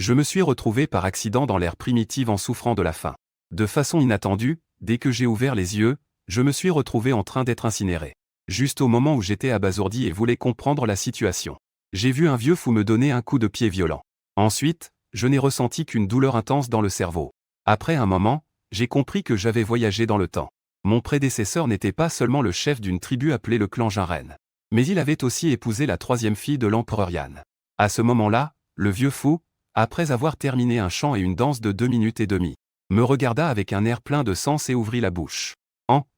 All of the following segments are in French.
Je me suis retrouvé par accident dans l'ère primitive en souffrant de la faim. De façon inattendue, dès que j'ai ouvert les yeux, je me suis retrouvé en train d'être incinéré. Juste au moment où j'étais abasourdi et voulais comprendre la situation. J'ai vu un vieux fou me donner un coup de pied violent. Ensuite, je n'ai ressenti qu'une douleur intense dans le cerveau. Après un moment, j'ai compris que j'avais voyagé dans le temps. Mon prédécesseur n'était pas seulement le chef d'une tribu appelée le clan Jinren. Mais il avait aussi épousé la troisième fille de l'empereur Yan. À ce moment-là, le vieux fou, après avoir terminé un chant et une danse de 2 minutes et demie, me regarda avec un air plein de sens et ouvrit la bouche.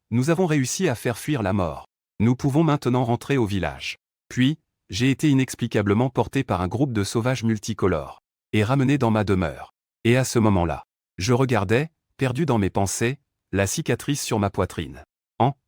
Nous avons réussi à faire fuir la mort. Nous pouvons maintenant rentrer au village. Puis, j'ai été inexplicablement porté par un groupe de sauvages multicolores, et ramené dans ma demeure. Et à ce moment-là, je regardais, perdu dans mes pensées, la cicatrice sur ma poitrine.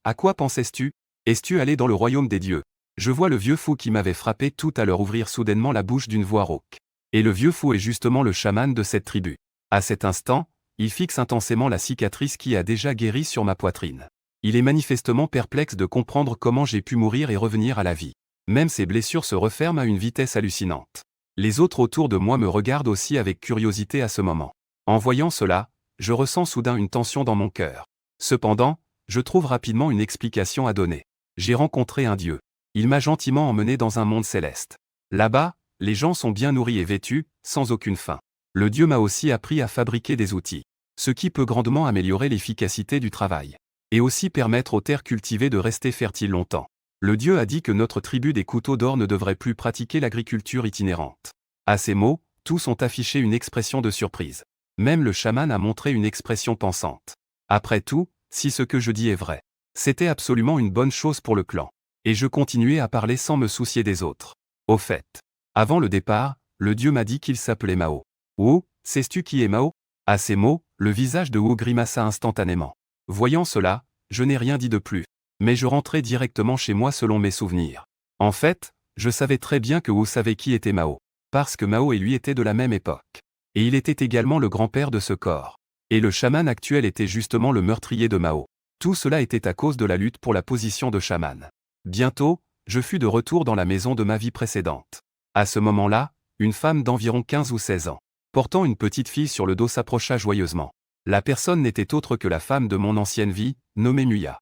À quoi pensais-tu? Es-tu allé dans le royaume des dieux? Je vois le vieux fou qui m'avait frappé tout à l'heure ouvrir soudainement la bouche d'une voix rauque. Et le vieux fou est justement le chaman de cette tribu. À cet instant, il fixe intensément la cicatrice qui a déjà guéri sur ma poitrine. Il est manifestement perplexe de comprendre comment j'ai pu mourir et revenir à la vie. Même ses blessures se referment à une vitesse hallucinante. Les autres autour de moi me regardent aussi avec curiosité à ce moment. En voyant cela, je ressens soudain une tension dans mon cœur. Cependant, je trouve rapidement une explication à donner. J'ai rencontré un dieu. Il m'a gentiment emmené dans un monde céleste. Là-bas, les gens sont bien nourris et vêtus, sans aucune faim. Le dieu m'a aussi appris à fabriquer des outils, ce qui peut grandement améliorer l'efficacité du travail. Et aussi permettre aux terres cultivées de rester fertiles longtemps. Le dieu a dit que notre tribu des couteaux d'or ne devrait plus pratiquer l'agriculture itinérante. À ces mots, tous ont affiché une expression de surprise. Même le chaman a montré une expression pensante. Après tout, si ce que je dis est vrai, c'était absolument une bonne chose pour le clan. Et je continuais à parler sans me soucier des autres. Au fait, avant le départ, le dieu m'a dit qu'il s'appelait Mao. Wu, sais-tu qui est Mao? À ces mots, le visage de Wu grimaça instantanément. Voyant cela, je n'ai rien dit de plus. Mais je rentrais directement chez moi selon mes souvenirs. En fait, je savais très bien que Wu savait qui était Mao. Parce que Mao et lui étaient de la même époque. Et il était également le grand-père de ce corps. Et le chaman actuel était justement le meurtrier de Mao. Tout cela était à cause de la lutte pour la position de chaman. Bientôt, je fus de retour dans la maison de ma vie précédente. À ce moment-là, une femme d'environ 15 ou 16 ans, portant une petite fille sur le dos s'approcha joyeusement. La personne n'était autre que la femme de mon ancienne vie, nommée Muya.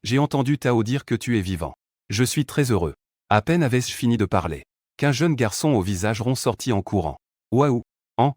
J'ai entendu Tao dire que tu es vivant. Je suis très heureux. À peine avais-je fini de parler, qu'un jeune garçon au visage rond sortit en courant. Waouh!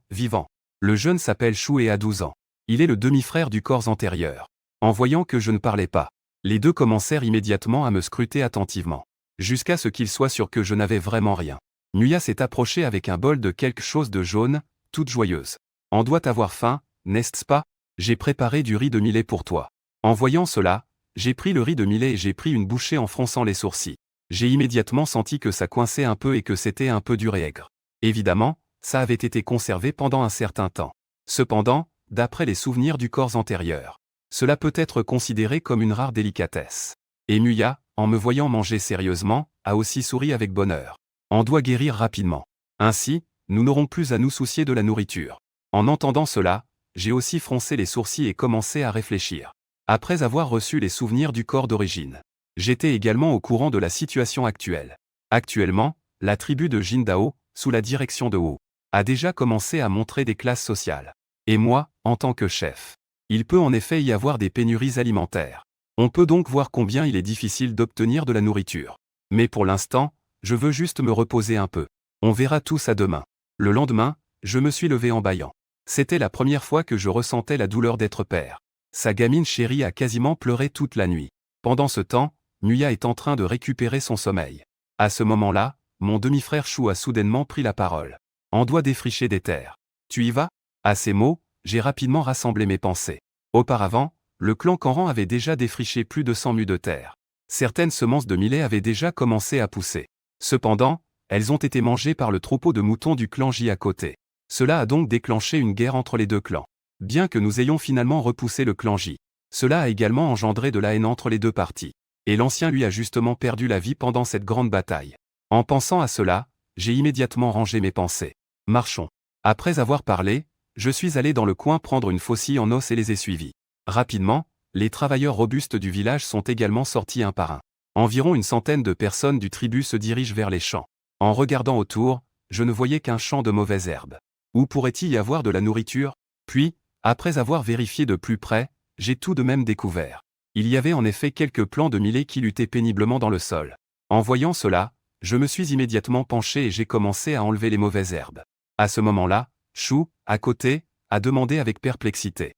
Vivant. Le jeune s'appelle Shu et a 12 ans. Il est le demi-frère du corps antérieur. En voyant que je ne parlais pas, les deux commencèrent immédiatement à me scruter attentivement. Jusqu'à ce qu'ils soient sûrs que je n'avais vraiment rien. Muya s'est approchée avec un bol de quelque chose de jaune, toute joyeuse. On doit avoir faim, n'est-ce pas? J'ai préparé du riz de millet pour toi. En voyant cela, j'ai pris le riz de millet et j'ai pris une bouchée en fronçant les sourcils. J'ai immédiatement senti que ça coinçait un peu et que c'était un peu dur et aigre. Évidemment, ça avait été conservé pendant un certain temps. Cependant, d'après les souvenirs du corps antérieur, cela peut être considéré comme une rare délicatesse. Et Muya, en me voyant manger sérieusement, a aussi souri avec bonheur. On doit guérir rapidement. Ainsi, nous n'aurons plus à nous soucier de la nourriture. En entendant cela, j'ai aussi froncé les sourcils et commencé à réfléchir. Après avoir reçu les souvenirs du corps d'origine, j'étais également au courant de la situation actuelle. Actuellement, la tribu de Jindao, sous la direction de Wu, a déjà commencé à montrer des classes sociales. Et moi, en tant que chef, il peut en effet y avoir des pénuries alimentaires. On peut donc voir combien il est difficile d'obtenir de la nourriture. Mais pour l'instant, je veux juste me reposer un peu. On verra tout ça demain. Le lendemain, je me suis levé en bâillant. C'était la première fois que je ressentais la douleur d'être père. Sa gamine chérie a quasiment pleuré toute la nuit. Pendant ce temps, Muya est en train de récupérer son sommeil. À ce moment-là, mon demi-frère Shu a soudainement pris la parole. On doit défricher des terres. Tu y vas? À ces mots, j'ai rapidement rassemblé mes pensées. Auparavant, le clan Kanran avait déjà défriché plus de 100 mues de terre. Certaines semences de millet avaient déjà commencé à pousser. Cependant, elles ont été mangées par le troupeau de moutons du clan J à côté. Cela a donc déclenché une guerre entre les deux clans. Bien que nous ayons finalement repoussé le clan J, cela a également engendré de la haine entre les deux parties. Et l'ancien lui a justement perdu la vie pendant cette grande bataille. En pensant à cela, j'ai immédiatement rangé mes pensées. Marchons. Après avoir parlé, je suis allé dans le coin prendre une faucille en os et les ai suivis. Rapidement, les travailleurs robustes du village sont également sortis un par un. Environ une centaine de personnes du tribu se dirigent vers les champs. En regardant autour, je ne voyais qu'un champ de mauvaises herbes. Où pourrait-il y avoir de la nourriture? Puis, après avoir vérifié de plus près, j'ai tout de même découvert. Il y avait en effet quelques plants de millet qui luttaient péniblement dans le sol. En voyant cela, je me suis immédiatement penché et j'ai commencé à enlever les mauvaises herbes. À ce moment-là, Chou, à côté, a demandé avec perplexité.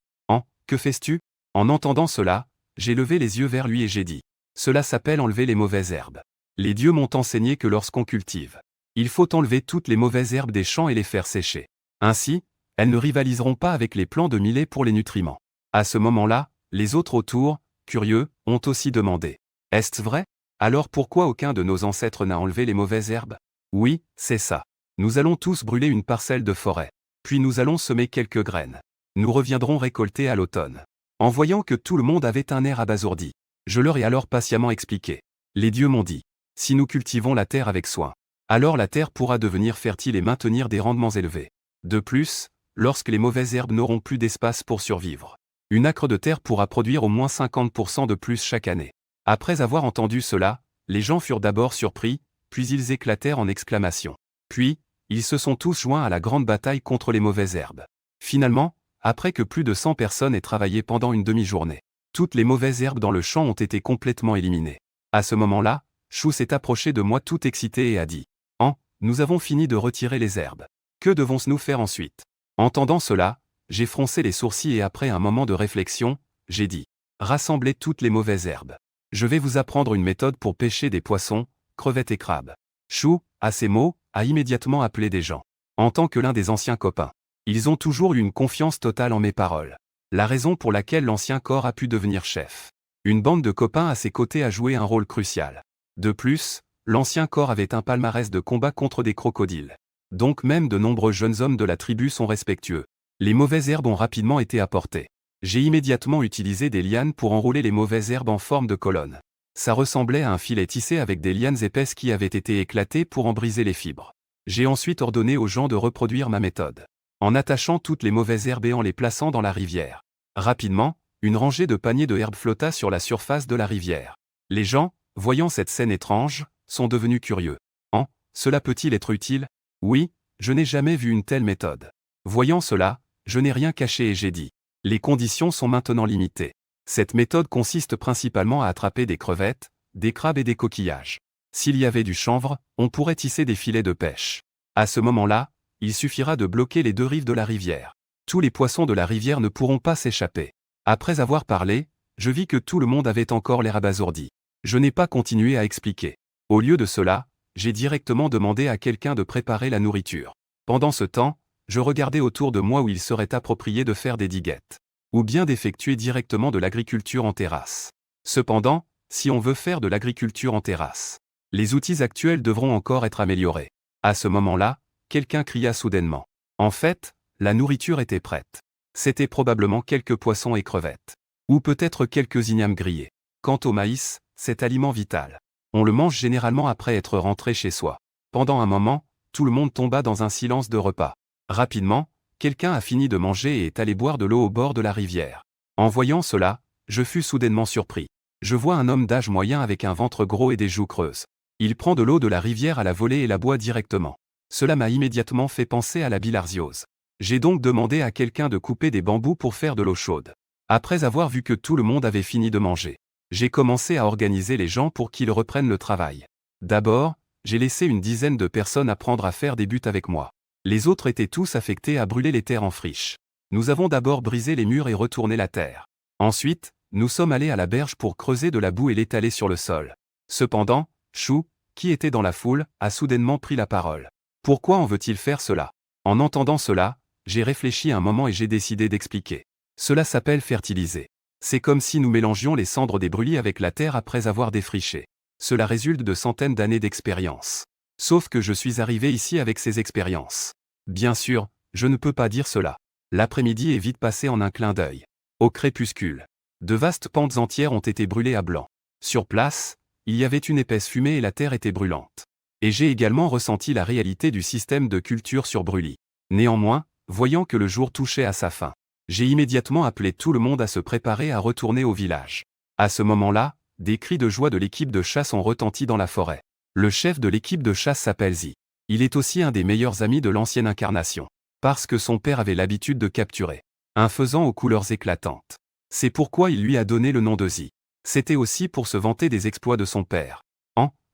Que fais-tu? En entendant cela, j'ai levé les yeux vers lui et j'ai dit. Cela s'appelle enlever les mauvaises herbes. Les dieux m'ont enseigné que lorsqu'on cultive, il faut enlever toutes les mauvaises herbes des champs et les faire sécher. Ainsi, elles ne rivaliseront pas avec les plants de millet pour les nutriments. À ce moment-là, les autres autour, curieux, ont aussi demandé. Est-ce vrai? Alors pourquoi aucun de nos ancêtres n'a enlevé les mauvaises herbes? Oui, c'est ça. Nous allons tous brûler une parcelle de forêt. Puis nous allons semer quelques graines. Nous reviendrons récolter à l'automne. En voyant que tout le monde avait un air abasourdi, je leur ai alors patiemment expliqué. Les dieux m'ont dit, si nous cultivons la terre avec soin, alors la terre pourra devenir fertile et maintenir des rendements élevés. De plus, lorsque les mauvaises herbes n'auront plus d'espace pour survivre, une acre de terre pourra produire au moins 50% de plus chaque année. Après avoir entendu cela, les gens furent d'abord surpris, puis ils éclatèrent en exclamations. Puis, ils se sont tous joints à la grande bataille contre les mauvaises herbes. Finalement, après que plus de 100 personnes aient travaillé pendant une demi-journée, toutes les mauvaises herbes dans le champ ont été complètement éliminées. À ce moment-là, Chou s'est approché de moi tout excité et a dit « nous avons fini de retirer les herbes. Que devons-nous faire ensuite ?» Entendant cela, j'ai froncé les sourcils et après un moment de réflexion, j'ai dit « Rassemblez toutes les mauvaises herbes. Je vais vous apprendre une méthode pour pêcher des poissons, crevettes et crabes. » Chou, à ces mots, a immédiatement appelé des gens. En tant que l'un des anciens copains, ils ont toujours eu une confiance totale en mes paroles. La raison pour laquelle l'ancien corps a pu devenir chef. Une bande de copains à ses côtés a joué un rôle crucial. De plus, l'ancien corps avait un palmarès de combat contre des crocodiles. Donc même de nombreux jeunes hommes de la tribu sont respectueux. Les mauvaises herbes ont rapidement été apportées. J'ai immédiatement utilisé des lianes pour enrouler les mauvaises herbes en forme de colonne. Ça ressemblait à un filet tissé avec des lianes épaisses qui avaient été éclatées pour en briser les fibres. J'ai ensuite ordonné aux gens de reproduire ma méthode, en attachant toutes les mauvaises herbes et en les plaçant dans la rivière. Rapidement, une rangée de paniers de herbes flotta sur la surface de la rivière. Les gens, voyant cette scène étrange, sont devenus curieux. Cela peut-il être utile? Oui, je n'ai jamais vu une telle méthode. Voyant cela, je n'ai rien caché et j'ai dit. Les conditions sont maintenant limitées. Cette méthode consiste principalement à attraper des crevettes, des crabes et des coquillages. S'il y avait du chanvre, on pourrait tisser des filets de pêche. À ce moment-là, il suffira de bloquer les deux rives de la rivière. Tous les poissons de la rivière ne pourront pas s'échapper. Après avoir parlé, je vis que tout le monde avait encore l'air abasourdi. Je n'ai pas continué à expliquer. Au lieu de cela, j'ai directement demandé à quelqu'un de préparer la nourriture. Pendant ce temps, je regardais autour de moi où il serait approprié de faire des diguettes, ou bien d'effectuer directement de l'agriculture en terrasse. Cependant, si on veut faire de l'agriculture en terrasse, les outils actuels devront encore être améliorés. À ce moment-là, quelqu'un cria soudainement. En fait, la nourriture était prête. C'était probablement quelques poissons et crevettes. Ou peut-être quelques ignames grillés. Quant au maïs, cet aliment vital, on le mange généralement après être rentré chez soi. Pendant un moment, tout le monde tomba dans un silence de repas. Rapidement, quelqu'un a fini de manger et est allé boire de l'eau au bord de la rivière. En voyant cela, je fus soudainement surpris. Je vois un homme d'âge moyen avec un ventre gros et des joues creuses. Il prend de l'eau de la rivière à la volée et la boit directement. Cela m'a immédiatement fait penser à la bilharziose. J'ai donc demandé à quelqu'un de couper des bambous pour faire de l'eau chaude. Après avoir vu que tout le monde avait fini de manger, j'ai commencé à organiser les gens pour qu'ils reprennent le travail. D'abord, j'ai laissé une dizaine de personnes apprendre à faire des buts avec moi. Les autres étaient tous affectés à brûler les terres en friche. Nous avons d'abord brisé les murs et retourné la terre. Ensuite, nous sommes allés à la berge pour creuser de la boue et l'étaler sur le sol. Cependant, Chou, qui était dans la foule, a soudainement pris la parole. Pourquoi en veut-il faire cela? En entendant cela, j'ai réfléchi un moment et j'ai décidé d'expliquer. Cela s'appelle fertiliser. C'est comme si nous mélangions les cendres des brûlis avec la terre après avoir défriché. Cela résulte de centaines d'années d'expérience. Sauf que je suis arrivé ici avec ces expériences. Bien sûr, je ne peux pas dire cela. L'après-midi est vite passé en un clin d'œil. Au crépuscule, de vastes pentes entières ont été brûlées à blanc. Sur place, il y avait une épaisse fumée et la terre était brûlante. Et j'ai également ressenti la réalité du système de culture sur brûlis. Néanmoins, voyant que le jour touchait à sa fin, j'ai immédiatement appelé tout le monde à se préparer à retourner au village. À ce moment-là, des cris de joie de l'équipe de chasse ont retenti dans la forêt. Le chef de l'équipe de chasse s'appelle Zi. Il est aussi un des meilleurs amis de l'ancienne incarnation. Parce que son père avait l'habitude de capturer un faisan aux couleurs éclatantes. C'est pourquoi il lui a donné le nom de Zi. C'était aussi pour se vanter des exploits de son père.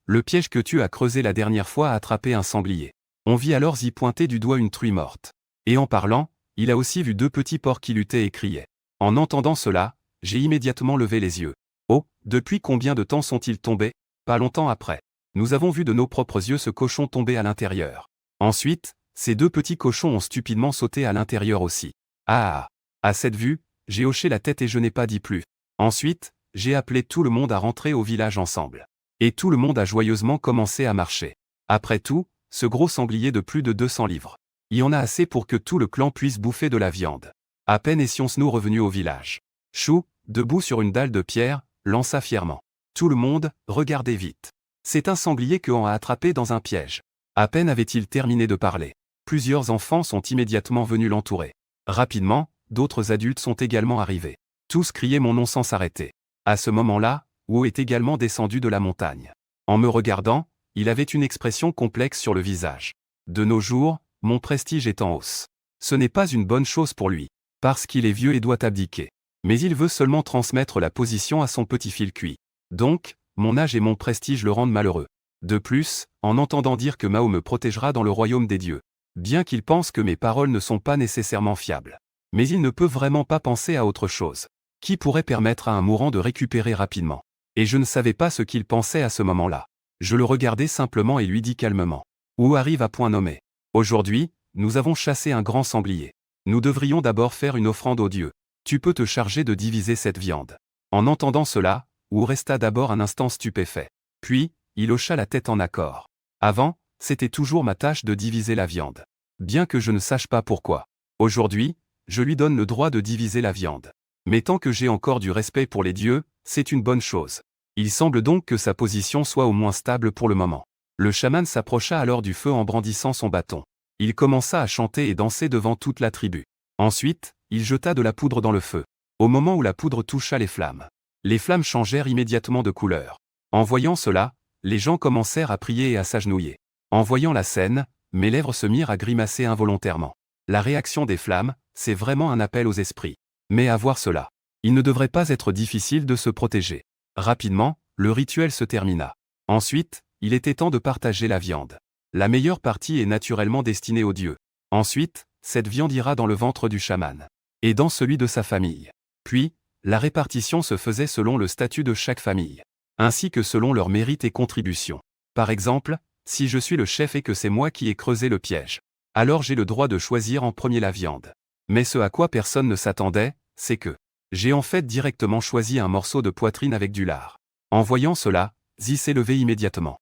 Le piège que tu as creusé la dernière fois a attrapé un sanglier. On vit alors Zi pointer du doigt une truie morte. Et en parlant, il a aussi vu 2 petits porcs qui luttaient et criaient. En entendant cela, j'ai immédiatement levé les yeux. Oh, depuis combien de temps sont-ils tombés? Pas longtemps après. Nous avons vu de nos propres yeux ce cochon tomber à l'intérieur. Ensuite, ces 2 petits cochons ont stupidement sauté à l'intérieur aussi. Ah! À cette vue, j'ai hoché la tête et je n'ai pas dit plus. Ensuite, j'ai appelé tout le monde à rentrer au village ensemble. Et tout le monde a joyeusement commencé à marcher. Après tout, ce gros sanglier de plus de 200 livres. Il y en a assez pour que tout le clan puisse bouffer de la viande. À peine étions-nous revenus au village. Chou, debout sur une dalle de pierre, lança fièrement. Tout le monde, regardez vite. C'est un sanglier que on a attrapé dans un piège. À peine avait-il terminé de parler. Plusieurs enfants sont immédiatement venus l'entourer. Rapidement, d'autres adultes sont également arrivés. Tous criaient mon nom sans s'arrêter. À ce moment-là, Wu est également descendu de la montagne. En me regardant, il avait une expression complexe sur le visage. De nos jours, mon prestige est en hausse. Ce n'est pas une bonne chose pour lui, parce qu'il est vieux et doit abdiquer. Mais il veut seulement transmettre la position à son petit fil cuit. Donc, mon âge et mon prestige le rendent malheureux. De plus, en entendant dire que Mao me protégera dans le royaume des dieux. Bien qu'il pense que mes paroles ne sont pas nécessairement fiables. Mais il ne peut vraiment pas penser à autre chose. Qui pourrait permettre à un mourant de récupérer rapidement? Et je ne savais pas ce qu'il pensait à ce moment-là. Je le regardais simplement et lui dis calmement. Où arrive à point nommé. Aujourd'hui, nous avons chassé un grand sanglier. Nous devrions d'abord faire une offrande aux dieux. Tu peux te charger de diviser cette viande. En entendant cela, Wu resta d'abord un instant stupéfait. Puis, il hocha la tête en accord. Avant, c'était toujours ma tâche de diviser la viande. Bien que je ne sache pas pourquoi. Aujourd'hui, je lui donne le droit de diviser la viande. Mais tant que j'ai encore du respect pour les dieux, c'est une bonne chose. Il semble donc que sa position soit au moins stable pour le moment. Le chaman s'approcha alors du feu en brandissant son bâton. Il commença à chanter et danser devant toute la tribu. Ensuite, il jeta de la poudre dans le feu. Au moment où la poudre toucha les flammes changèrent immédiatement de couleur. En voyant cela, les gens commencèrent à prier et à s'agenouiller. En voyant la scène, mes lèvres se mirent à grimacer involontairement. La réaction des flammes, c'est vraiment un appel aux esprits. Mais à voir cela, il ne devrait pas être difficile de se protéger. Rapidement, le rituel se termina. Ensuite, il était temps de partager la viande. La meilleure partie est naturellement destinée aux dieux. Ensuite, cette viande ira dans le ventre du chaman. Et dans celui de sa famille. Puis, la répartition se faisait selon le statut de chaque famille. Ainsi que selon leur mérite et contribution. Par exemple, si je suis le chef et que c'est moi qui ai creusé le piège, alors j'ai le droit de choisir en premier la viande. Mais ce à quoi personne ne s'attendait, c'est que j'ai en fait directement choisi un morceau de poitrine avec du lard. En voyant cela, Zi s'est levé immédiatement.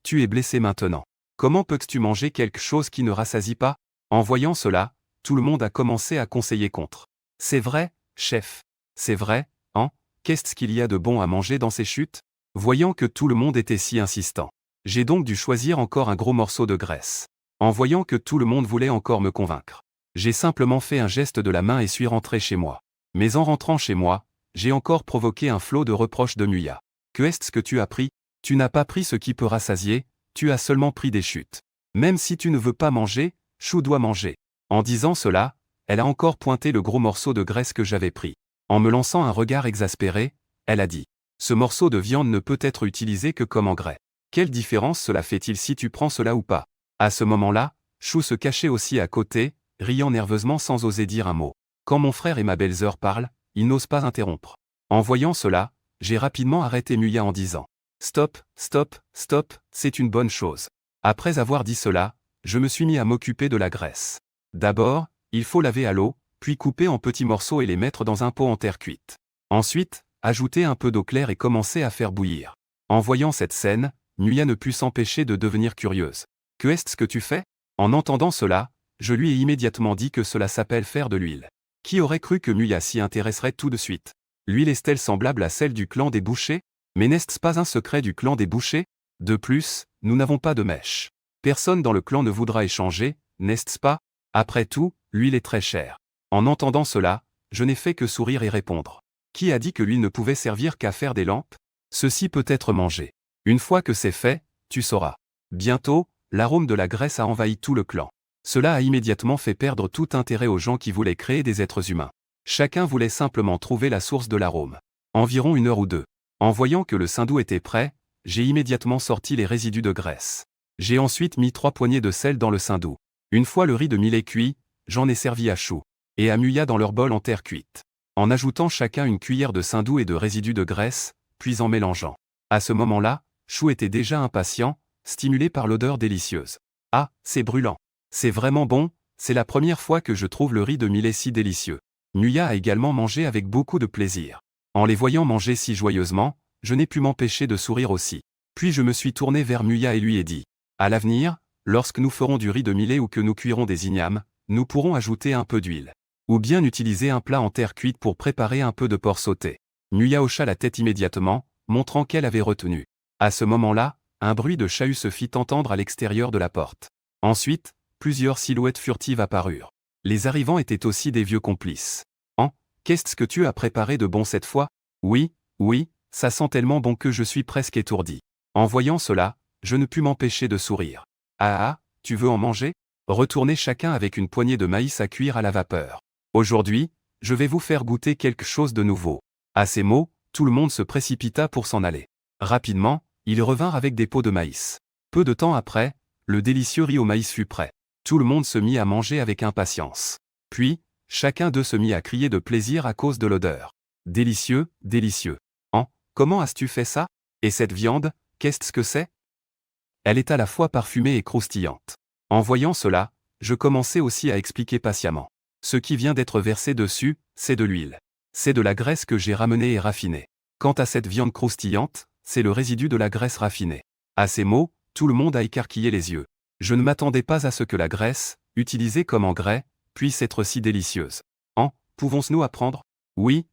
Tu es blessé maintenant. Comment peux-tu manger quelque chose qui ne rassasie pas? En voyant cela, tout le monde a commencé à conseiller contre. C'est vrai, chef. C'est vrai, qu'est-ce qu'il y a de bon à manger dans ces chutes? Voyant que tout le monde était si insistant. J'ai donc dû choisir encore un gros morceau de graisse. En voyant que tout le monde voulait encore me convaincre. J'ai simplement fait un geste de la main et suis rentré chez moi. Mais en rentrant chez moi, j'ai encore provoqué un flot de reproches de Nuya. Que est-ce que tu as pris? Tu n'as pas pris ce qui peut rassasier, tu as seulement pris des chutes. Même si tu ne veux pas manger, Chou doit manger. En disant cela, elle a encore pointé le gros morceau de graisse que j'avais pris. En me lançant un regard exaspéré, elle a dit. Ce morceau de viande ne peut être utilisé que comme engrais. Quelle différence cela fait-il si tu prends cela ou pas? À ce moment-là, Chou se cachait aussi à côté, riant nerveusement sans oser dire un mot. Quand mon frère et ma belle-sœur parlent, ils n'osent pas interrompre. En voyant cela, j'ai rapidement arrêté Nuya en disant « Stop, stop, stop, c'est une bonne chose ». Après avoir dit cela, je me suis mis à m'occuper de la graisse. D'abord, il faut laver à l'eau, puis couper en petits morceaux et les mettre dans un pot en terre cuite. Ensuite, ajouter un peu d'eau claire et commencer à faire bouillir. En voyant cette scène, Nuya ne put s'empêcher de devenir curieuse. « Que est-ce que tu fais ?» En entendant cela, je lui ai immédiatement dit que cela s'appelle faire de l'huile. Qui aurait cru que Nuya s'y intéresserait tout de suite? L'huile est-elle semblable à celle du clan des bouchers? Mais n'est-ce pas un secret du clan des bouchers? De plus, nous n'avons pas de mèche. Personne dans le clan ne voudra échanger, n'est-ce pas? Après tout, l'huile est très chère. En entendant cela, je n'ai fait que sourire et répondre. Qui a dit que l'huile ne pouvait servir qu'à faire des lampes? Ceci peut être mangé. Une fois que c'est fait, tu sauras. Bientôt, l'arôme de la graisse a envahi tout le clan. Cela a immédiatement fait perdre tout intérêt aux gens qui voulaient créer des êtres humains. Chacun voulait simplement trouver la source de l'arôme. Environ 1 heure ou 2. En voyant que le saindoux était prêt, j'ai immédiatement sorti les résidus de graisse. J'ai ensuite mis 3 poignées de sel dans le saindoux. Une fois le riz de millet cuit, j'en ai servi à Chou et à Muya dans leur bol en terre cuite, en ajoutant chacun une cuillère de saindoux et de résidus de graisse, puis en mélangeant. À ce moment-là, Chou était déjà impatient, stimulé par l'odeur délicieuse. Ah, c'est brûlant. C'est vraiment bon, c'est la première fois que je trouve le riz de millet si délicieux. Muya a également mangé avec beaucoup de plaisir. En les voyant manger si joyeusement, je n'ai pu m'empêcher de sourire aussi. Puis je me suis tourné vers Muya et lui ai dit: à l'avenir, lorsque nous ferons du riz de millet ou que nous cuirons des ignames, nous pourrons ajouter un peu d'huile. Ou bien utiliser un plat en terre cuite pour préparer un peu de porc sauté. Muya hocha la tête immédiatement, montrant qu'elle avait retenu. À ce moment-là, un bruit de chahut se fit entendre à l'extérieur de la porte. Ensuite, plusieurs silhouettes furtives apparurent. Les arrivants étaient aussi des vieux complices. Qu'est-ce que tu as préparé de bon cette fois? Oui, ça sent tellement bon que je suis presque étourdi. En voyant cela, je ne pus m'empêcher de sourire. Ah, tu veux en manger? Retournez chacun avec une poignée de maïs à cuire à la vapeur. Aujourd'hui, je vais vous faire goûter quelque chose de nouveau. À ces mots, tout le monde se précipita pour s'en aller. Rapidement, ils revinrent avec des pots de maïs. Peu de temps après, le délicieux riz au maïs fut prêt. Tout le monde se mit à manger avec impatience. Puis, chacun d'eux se mit à crier de plaisir à cause de l'odeur. Délicieux, délicieux. Comment as-tu fait ça? Et cette viande, qu'est-ce que c'est? Elle est à la fois parfumée et croustillante. En voyant cela, je commençai aussi à expliquer patiemment. Ce qui vient d'être versé dessus, c'est de l'huile. C'est de la graisse que j'ai ramenée et raffinée. Quant à cette viande croustillante, c'est le résidu de la graisse raffinée. À ces mots, tout le monde a écarquillé les yeux. Je ne m'attendais pas à ce que la graisse, utilisée comme engrais, puisse être si délicieuse. Pouvons-nous apprendre? Oui,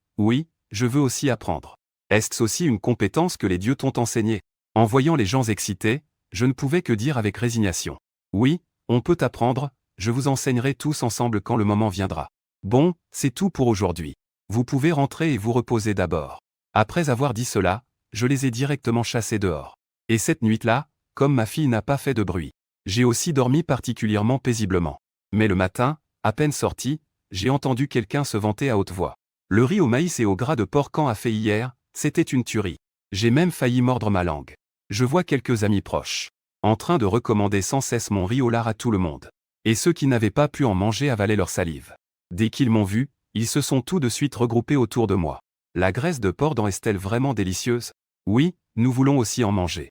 je veux aussi apprendre. Est-ce aussi une compétence que les dieux t'ont enseignée? En voyant les gens excités, je ne pouvais que dire avec résignation. Oui, on peut apprendre, je vous enseignerai tous ensemble quand le moment viendra. Bon, c'est tout pour aujourd'hui. Vous pouvez rentrer et vous reposer d'abord. Après avoir dit cela, je les ai directement chassés dehors. Et cette nuit-là, comme ma fille n'a pas fait de bruit, j'ai aussi dormi particulièrement paisiblement. Mais le matin, à peine sorti, j'ai entendu quelqu'un se vanter à haute voix. Le riz au maïs et au gras de porc qu'An a fait hier, c'était une tuerie. J'ai même failli mordre ma langue. Je vois quelques amis proches en train de recommander sans cesse mon riz au lard à tout le monde. Et ceux qui n'avaient pas pu en manger avalaient leur salive. Dès qu'ils m'ont vu, ils se sont tout de suite regroupés autour de moi. La graisse de porc est-elle vraiment délicieuse? Oui, nous voulons aussi en manger.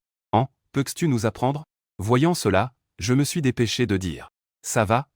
Peux-tu nous apprendre? Voyant cela, je me suis dépêché de dire. Ça va.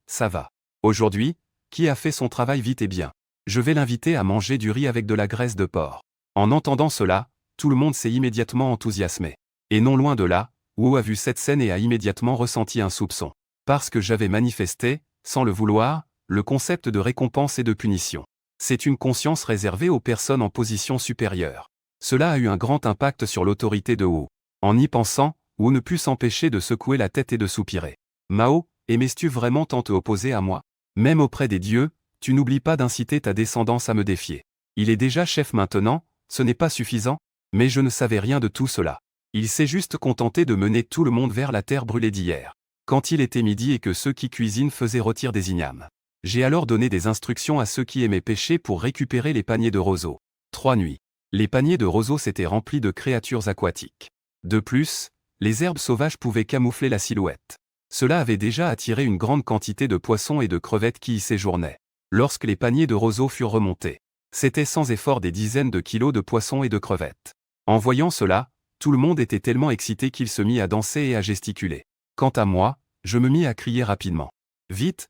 Aujourd'hui, qui a fait son travail vite et bien? Je vais l'inviter à manger du riz avec de la graisse de porc. En entendant cela, tout le monde s'est immédiatement enthousiasmé. Et non loin de là, Wu a vu cette scène et a immédiatement ressenti un soupçon. Parce que j'avais manifesté, sans le vouloir, le concept de récompense et de punition. C'est une conscience réservée aux personnes en position supérieure. Cela a eu un grand impact sur l'autorité de Wu. En y pensant, Wu ne put s'empêcher de secouer la tête et de soupirer. Mao, aimais-tu vraiment tant te opposer à moi? Même auprès des dieux, tu n'oublies pas d'inciter ta descendance à me défier. Il est déjà chef maintenant, ce n'est pas suffisant? Mais je ne savais rien de tout cela. Il s'est juste contenté de mener tout le monde vers la terre brûlée d'hier. Quand il était midi et que ceux qui cuisinent faisaient rôtir des ignames. J'ai alors donné des instructions à ceux qui aimaient pêcher pour récupérer les paniers de roseaux. 3 nuits. Les paniers de roseaux s'étaient remplis de créatures aquatiques. De plus, les herbes sauvages pouvaient camoufler la silhouette. Cela avait déjà attiré une grande quantité de poissons et de crevettes qui y séjournaient. Lorsque les paniers de roseaux furent remontés, c'était sans effort des dizaines de kilos de poissons et de crevettes. En voyant cela, tout le monde était tellement excité qu'il se mit à danser et à gesticuler. Quant à moi, je me mis à crier rapidement. Vite,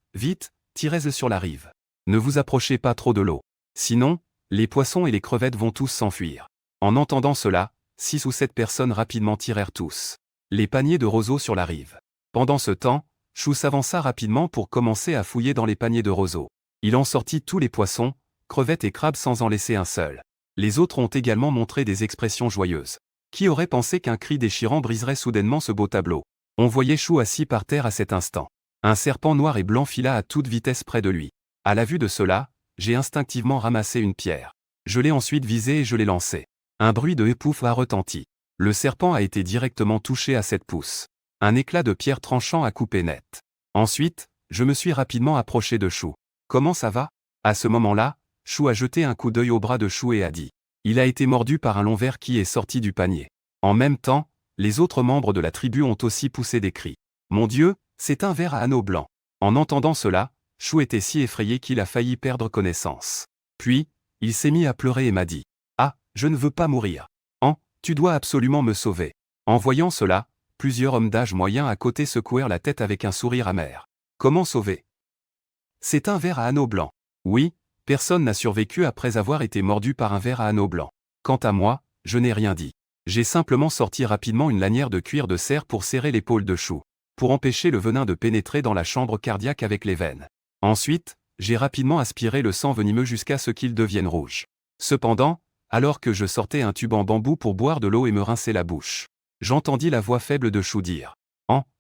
tirez-le sur la rive. Ne vous approchez pas trop de l'eau. Sinon, les poissons et les crevettes vont tous s'enfuir. En entendant cela, 6 ou 7 personnes rapidement tirèrent tous les paniers de roseaux sur la rive. Pendant ce temps, Chou s'avança rapidement pour commencer à fouiller dans les paniers de roseaux. Il en sortit tous les poissons, crevettes et crabes sans en laisser un seul. Les autres ont également montré des expressions joyeuses. Qui aurait pensé qu'un cri déchirant briserait soudainement ce beau tableau? On voyait Chou assis par terre à cet instant. Un serpent noir et blanc fila à toute vitesse près de lui. À la vue de cela, j'ai instinctivement ramassé une pierre. Je l'ai ensuite visée et je l'ai lancée. Un bruit de épouf a retenti. Le serpent a été directement touché à cette pousse. Un éclat de pierre tranchant a coupé net. Ensuite, Je me suis rapidement approché de Chou. Comment ça va? À ce moment-là, Chou a jeté un coup d'œil au bras de Chou et a dit. Il a été mordu par un long ver qui est sorti du panier. En même temps, les autres membres de la tribu ont aussi poussé des cris. Mon Dieu, c'est un ver à anneaux blancs. En entendant cela, Chou était si effrayé qu'il a failli perdre connaissance. Puis, il s'est mis à pleurer et m'a dit. Ah, je ne veux pas mourir. Tu dois absolument me sauver. En voyant cela, plusieurs hommes d'âge moyen à côté secouèrent la tête avec un sourire amer. Comment sauver? C'est un ver à anneaux blancs. Oui, personne n'a survécu après avoir été mordu par un ver à anneaux blancs. Quant à moi, je n'ai rien dit. J'ai simplement sorti rapidement une lanière de cuir de cerf pour serrer l'épaule de Chou, pour empêcher le venin de pénétrer dans la chambre cardiaque avec les veines. Ensuite, j'ai rapidement aspiré le sang venimeux jusqu'à ce qu'il devienne rouge. Cependant, alors que je sortais un tube en bambou pour boire de l'eau et me rincer la bouche, j'entendis la voix faible de Chou dire.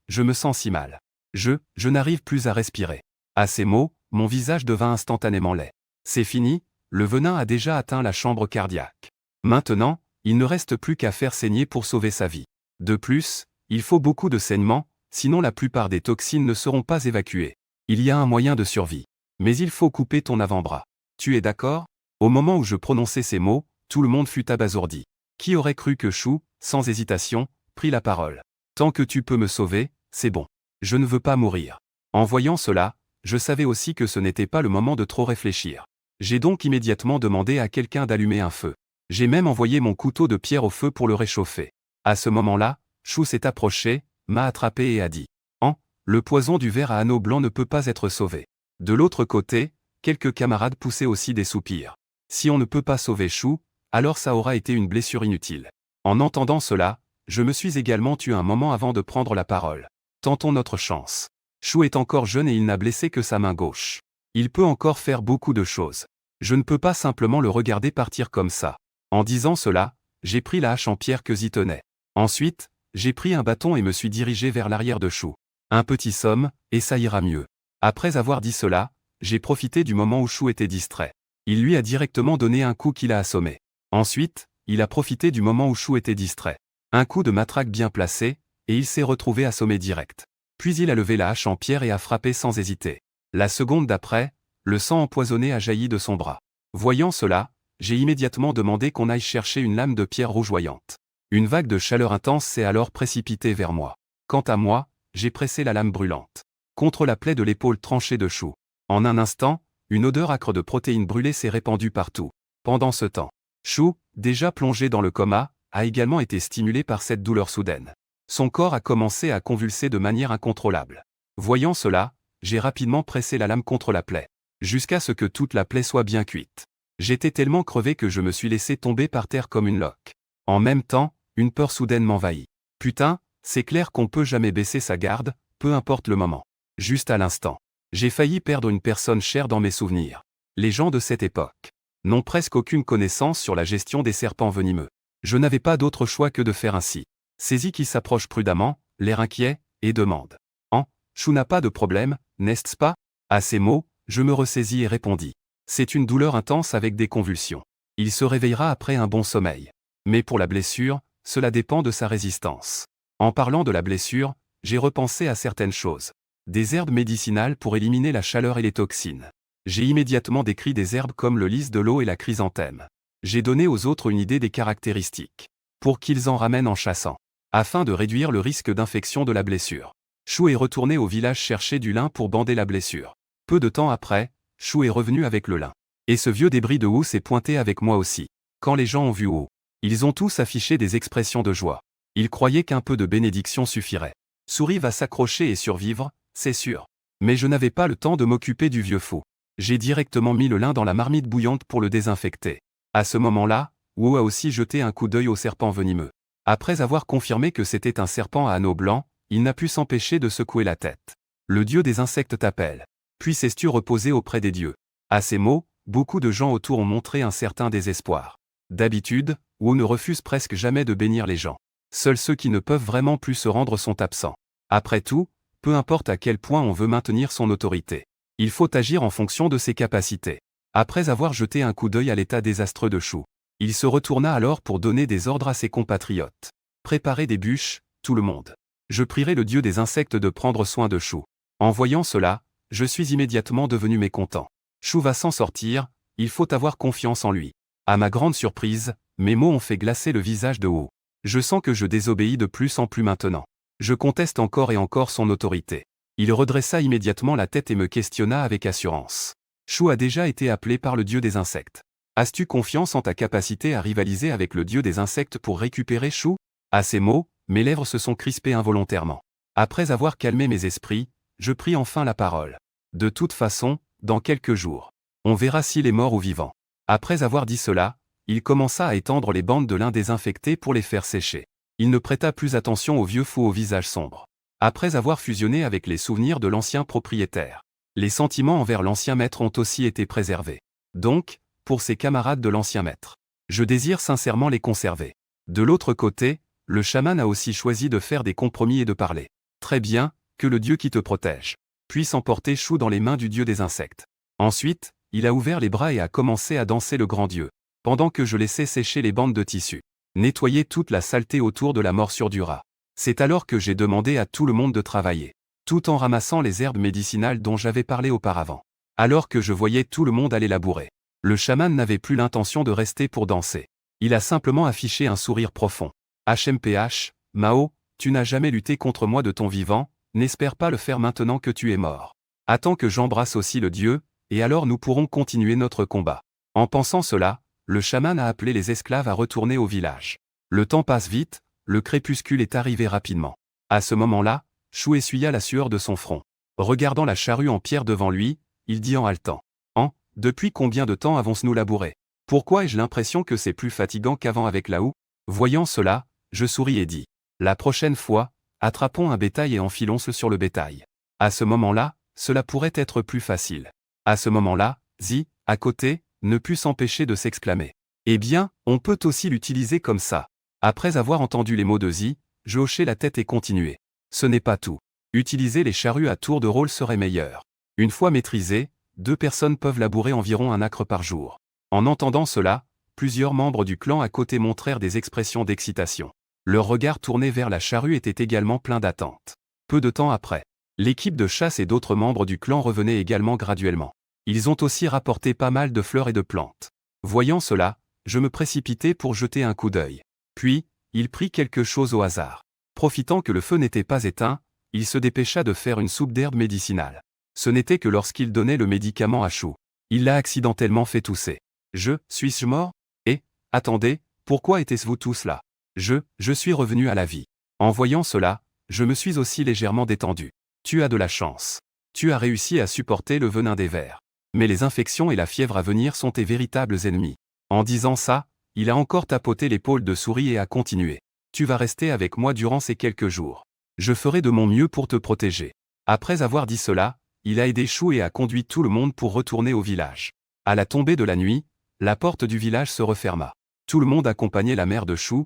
Je me sens si mal. Je n'arrive plus à respirer. À ces mots, mon visage devint instantanément laid. C'est fini, le venin a déjà atteint la chambre cardiaque. Maintenant, il ne reste plus qu'à faire saigner pour sauver sa vie. De plus, il faut beaucoup de saignement, sinon la plupart des toxines ne seront pas évacuées. Il y a un moyen de survie. Mais il faut couper ton avant-bras. Tu es d'accord? Au moment où je prononçais ces mots, tout le monde fut abasourdi. Qui aurait cru que Chou, sans hésitation, prit la parole? Tant que tu peux me sauver, c'est bon. Je ne veux pas mourir. En voyant cela, je savais aussi que ce n'était pas le moment de trop réfléchir. J'ai donc immédiatement demandé à quelqu'un d'allumer un feu. J'ai même envoyé mon couteau de pierre au feu pour le réchauffer. À ce moment-là, Chou s'est approché, m'a attrapé et a dit. Le poison du ver à anneaux blancs ne peut pas être sauvé. De l'autre côté, quelques camarades poussaient aussi des soupirs. Si on ne peut pas sauver Chou, alors ça aura été une blessure inutile. En entendant cela, je me suis également tué un moment avant de prendre la parole. Tentons notre chance. Chou est encore jeune et il n'a blessé que sa main gauche. Il peut encore faire beaucoup de choses. Je ne peux pas simplement le regarder partir comme ça. En disant cela, j'ai pris la hache en pierre que j'y tenais. Ensuite, j'ai pris un bâton et me suis dirigé vers l'arrière de Chou. Un petit somme, et ça ira mieux. Après avoir dit cela, j'ai profité du moment où Chou était distrait. Il lui a directement donné un coup qui l'a assommé. Ensuite, il a profité du moment où Chou était distrait. Un coup de matraque bien placé, et il s'est retrouvé assommé direct. Puis il a levé la hache en pierre et a frappé sans hésiter. La seconde d'après, le sang empoisonné a jailli de son bras. Voyant cela, j'ai immédiatement demandé qu'on aille chercher une lame de pierre rougeoyante. Une vague de chaleur intense s'est alors précipitée vers moi. Quant à moi, j'ai pressé la lame brûlante contre la plaie de l'épaule tranchée de Chou. En un instant, une odeur âcre de protéines brûlées s'est répandue partout. Pendant ce temps, Chou, déjà plongé dans le coma, a également été stimulé par cette douleur soudaine. Son corps a commencé à convulser de manière incontrôlable. Voyant cela, j'ai rapidement pressé la lame contre la plaie, jusqu'à ce que toute la plaie soit bien cuite. J'étais tellement crevé que je me suis laissé tomber par terre comme une loque. En même temps, une peur soudaine m'envahit. Putain, c'est clair qu'on peut jamais baisser sa garde, peu importe le moment. Juste à l'instant, j'ai failli perdre une personne chère dans mes souvenirs. Les gens de cette époque n'ont presque aucune connaissance sur la gestion des serpents venimeux. Je n'avais pas d'autre choix que de faire ainsi. Saisie qui s'approche prudemment, l'air inquiet, et demande. Chou n'a pas de problème, n'est-ce pas? À ces mots, je me ressaisis et répondis. C'est une douleur intense avec des convulsions. Il se réveillera après un bon sommeil. Mais pour la blessure, cela dépend de sa résistance. En parlant de la blessure, j'ai repensé à certaines choses. Des herbes médicinales pour éliminer la chaleur et les toxines. J'ai immédiatement décrit des herbes comme le lys de l'eau et la chrysanthème. J'ai donné aux autres une idée des caractéristiques, pour qu'ils en ramènent en chassant, afin de réduire le risque d'infection de la blessure. Chou est retourné au village chercher du lin pour bander la blessure. Peu de temps après, Chou est revenu avec le lin. Et ce vieux débris de houx s'est pointé avec moi aussi. Quand les gens ont vu houx, ils ont tous affiché des expressions de joie. Ils croyaient qu'un peu de bénédiction suffirait. Souris va s'accrocher et survivre, c'est sûr. Mais je n'avais pas le temps de m'occuper du vieux fou. J'ai directement mis le lin dans la marmite bouillante pour le désinfecter. À ce moment-là, Wu a aussi jeté un coup d'œil au serpent venimeux. Après avoir confirmé que c'était un serpent à anneaux blancs, il n'a pu s'empêcher de secouer la tête. Le dieu des insectes t'appelle. Puis s'es-tu reposé auprès des dieux? À ces mots, beaucoup de gens autour ont montré un certain désespoir. D'habitude, Wu ne refuse presque jamais de bénir les gens. Seuls ceux qui ne peuvent vraiment plus se rendre sont absents. Après tout, peu importe à quel point on veut maintenir son autorité, il faut agir en fonction de ses capacités. Après avoir jeté un coup d'œil à l'état désastreux de Chou, il se retourna alors pour donner des ordres à ses compatriotes. Préparez des bûches, tout le monde. Je prierai le dieu des insectes de prendre soin de Chou. En voyant cela, Je suis immédiatement devenu mécontent. Shu va s'en sortir, il faut avoir confiance en lui. À ma grande surprise, mes mots ont fait glacer le visage de Wu. Je sens que je désobéis de plus en plus maintenant. Je conteste encore et encore son autorité. Il redressa immédiatement la tête et me questionna avec assurance. Shu a déjà été appelé par le dieu des insectes. As-tu confiance en ta capacité à rivaliser avec le dieu des insectes pour récupérer Shu? À ces mots, mes lèvres se sont crispées involontairement. Après avoir calmé mes esprits, je pris enfin la parole. De toute façon, dans quelques jours, on verra s'il est mort ou vivant. Après avoir dit cela, il commença à étendre les bandes de lin désinfectées pour les faire sécher. Il ne prêta plus attention au vieux fou au visage sombre. Après avoir fusionné avec les souvenirs de l'ancien propriétaire, les sentiments envers l'ancien maître ont aussi été préservés. Donc, pour ses camarades de l'ancien maître, je désire sincèrement les conserver. De l'autre côté, le chaman a aussi choisi de faire des compromis et de parler. Très bien, que le dieu qui te protège puisse emporter Shu dans les mains du dieu des insectes. Ensuite, il a ouvert les bras et a commencé à danser le grand dieu, pendant que je laissais sécher les bandes de tissu, nettoyer toute la saleté autour de la morsure du rat. C'est alors que j'ai demandé à tout le monde de travailler, tout en ramassant les herbes médicinales dont j'avais parlé auparavant. Alors que je voyais tout le monde aller labourer, le chaman n'avait plus l'intention de rester pour danser. Il a simplement affiché un sourire profond. HMPH, Mao, tu n'as jamais lutté contre moi de ton vivant, n'espère pas le faire maintenant que tu es mort. Attends que j'embrasse aussi le dieu, et alors nous pourrons continuer notre combat. En pensant cela, le chaman a appelé les esclaves à retourner au village. Le temps passe vite, le crépuscule est arrivé rapidement. À ce moment-là, Shu essuya la sueur de son front. Regardant la charrue en pierre devant lui, il dit en haletant. Depuis combien de temps avons-nous labouré? Pourquoi ai-je l'impression que c'est plus fatigant qu'avant avec la houe? Voyant cela, je souris et dis. La prochaine fois, attrapons un bétail et enfilons-le sur le bétail. À ce moment-là, cela pourrait être plus facile. À ce moment-là, Zi, à côté, ne put s'empêcher de s'exclamer. Eh bien, on peut aussi l'utiliser comme ça. Après avoir entendu les mots de Zi, je hochai la tête et continuai. Ce n'est pas tout. Utiliser les charrues à tour de rôle serait meilleur. Une fois maîtrisées, 2 personnes peuvent labourer environ un acre par jour. En entendant cela, plusieurs membres du clan à côté montrèrent des expressions d'excitation. Leur regard tourné vers la charrue était également plein d'attente. Peu de temps après, l'équipe de chasse et d'autres membres du clan revenaient également graduellement. Ils ont aussi rapporté pas mal de fleurs et de plantes. Voyant cela, je me précipitai pour jeter un coup d'œil. Puis, il prit quelque chose au hasard. Profitant que le feu n'était pas éteint, il se dépêcha de faire une soupe d'herbes médicinales. Ce n'était que lorsqu'il donnait le médicament à Shu. Il l'a accidentellement fait tousser. Suis-je mort? Attendez, pourquoi étiez-vous tous là? Je suis revenu à la vie. En voyant cela, je me suis aussi légèrement détendu. Tu as de la chance. Tu as réussi à supporter le venin des vers. Mais les infections et la fièvre à venir sont tes véritables ennemis. En disant ça, il a encore tapoté l'épaule de Souris et a continué. Tu vas rester avec moi durant ces quelques jours. Je ferai de mon mieux pour te protéger. Après avoir dit cela, il a aidé Shu et a conduit tout le monde pour retourner au village. À la tombée de la nuit, la porte du village se referma. Tout le monde accompagnait la mère de Shu,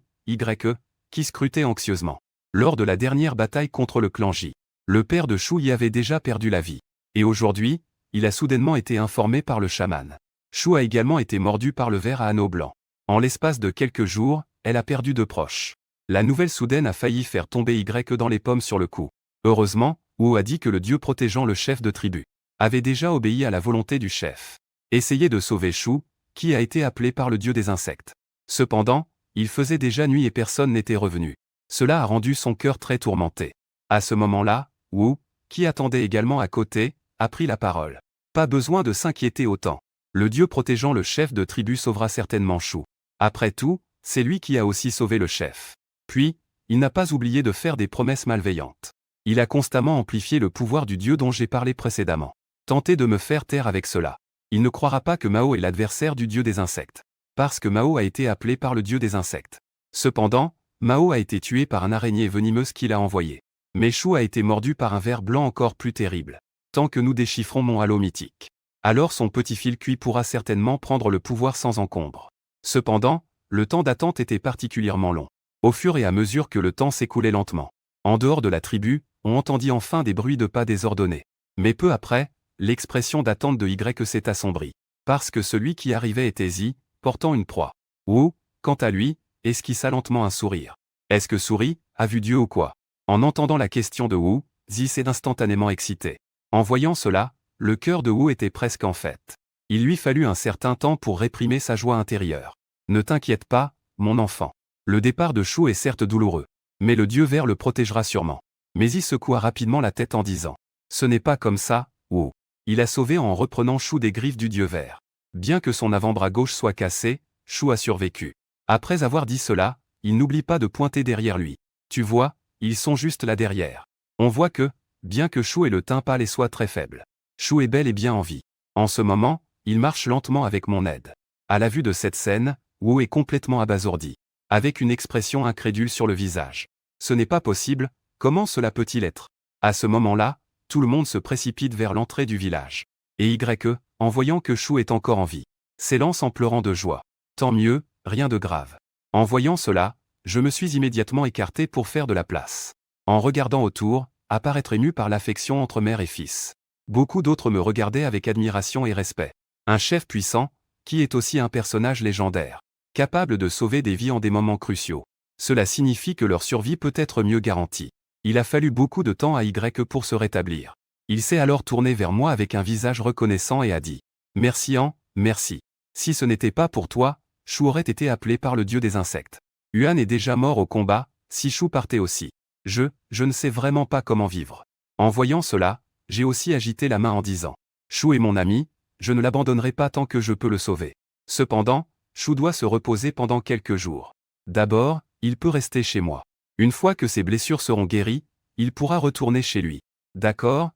qui scrutait anxieusement. Lors de la dernière bataille contre le clan J, le père de Shu y avait déjà perdu la vie. Et aujourd'hui, il a soudainement été informé par le chaman. Shu a également été mordu par le ver à anneaux blancs. En l'espace de quelques jours, elle a perdu 2 proches. La nouvelle soudaine a failli faire tomber dans les pommes sur le coup. Heureusement, Wu a dit que le dieu protégeant le chef de tribu avait déjà obéi à la volonté du chef. Essayer de sauver Shu, qui a été appelé par le dieu des insectes. Cependant, il faisait déjà nuit et personne n'était revenu. Cela a rendu son cœur très tourmenté. À ce moment-là, Wu, qui attendait également à côté, a pris la parole. Pas besoin de s'inquiéter autant. Le dieu protégeant le chef de tribu sauvera certainement Shu. Après tout, c'est lui qui a aussi sauvé le chef. Puis, il n'a pas oublié de faire des promesses malveillantes. Il a constamment amplifié le pouvoir du dieu dont j'ai parlé précédemment. Tentez de me faire taire avec cela. Il ne croira pas que Mao est l'adversaire du dieu des insectes. Parce que Mao a été appelé par le dieu des insectes. Cependant, Mao a été tué par une araignée venimeuse qu'il a envoyée. Mais Shu a été mordu par un ver blanc encore plus terrible. Tant que nous déchiffrons mon halo mythique. Alors son petit fil cuit pourra certainement prendre le pouvoir sans encombre. Cependant, le temps d'attente était particulièrement long. Au fur et à mesure que le temps s'écoulait lentement. En dehors de la tribu, on entendit enfin des bruits de pas désordonnés. Mais peu après, l'expression d'attente de s'est assombrie. Parce que celui qui arrivait était Zi, portant une proie. Wu, quant à lui, esquissa lentement un sourire. Est-ce que Souris a vu Dieu ou quoi? En entendant la question de Wu, Zi s'est instantanément excité. En voyant cela, le cœur de Wu était presque en fête. Il lui fallut un certain temps pour réprimer sa joie intérieure. Ne t'inquiète pas, mon enfant. Le départ de Shu est certes douloureux, mais le dieu vert le protégera sûrement. Mais il secoua rapidement la tête en disant: ce n'est pas comme ça, Wu. Il a sauvé en reprenant Shu des griffes du dieu vert. Bien que son avant-bras gauche soit cassé, Shu a survécu. Après avoir dit cela, il n'oublie pas de pointer derrière lui. Tu vois, ils sont juste là derrière. On voit que, bien que Shu ait le teint pâle et soit très faible, Shu est bel et bien en vie. En ce moment, il marche lentement avec mon aide. À la vue de cette scène, Wu est complètement abasourdi, avec une expression incrédule sur le visage. Ce n'est pas possible, comment cela peut-il être? À ce moment-là, tout le monde se précipite vers l'entrée du village. Et Y, en voyant que Shu est encore en vie, s'élance en pleurant de joie. Tant mieux, rien de grave. En voyant cela, je me suis immédiatement écarté pour faire de la place. En regardant autour, apparaître ému par l'affection entre mère et fils. Beaucoup d'autres me regardaient avec admiration et respect. Un chef puissant, qui est aussi un personnage légendaire, capable de sauver des vies en des moments cruciaux. Cela signifie que leur survie peut être mieux garantie. Il a fallu beaucoup de temps à Y pour se rétablir. Il s'est alors tourné vers moi avec un visage reconnaissant et a dit: merci merci. Si ce n'était pas pour toi, Shu aurait été appelé par le dieu des insectes. Yuan est déjà mort au combat, si Shu partait aussi. Je ne sais vraiment pas comment vivre. En voyant cela, j'ai aussi agité la main en disant: Shu est mon ami, je ne l'abandonnerai pas tant que je peux le sauver. Cependant, Shu doit se reposer pendant quelques jours. D'abord, il peut rester chez moi. Une fois que ses blessures seront guéries, il pourra retourner chez lui. D'accord,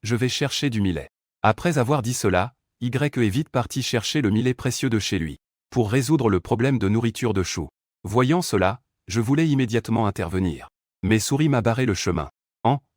je vais chercher du millet. Après avoir dit cela, Y est vite parti chercher le millet précieux de chez lui, pour résoudre le problème de nourriture de Shu. Voyant cela, je voulais immédiatement intervenir. Mais Souris m'a barré le chemin.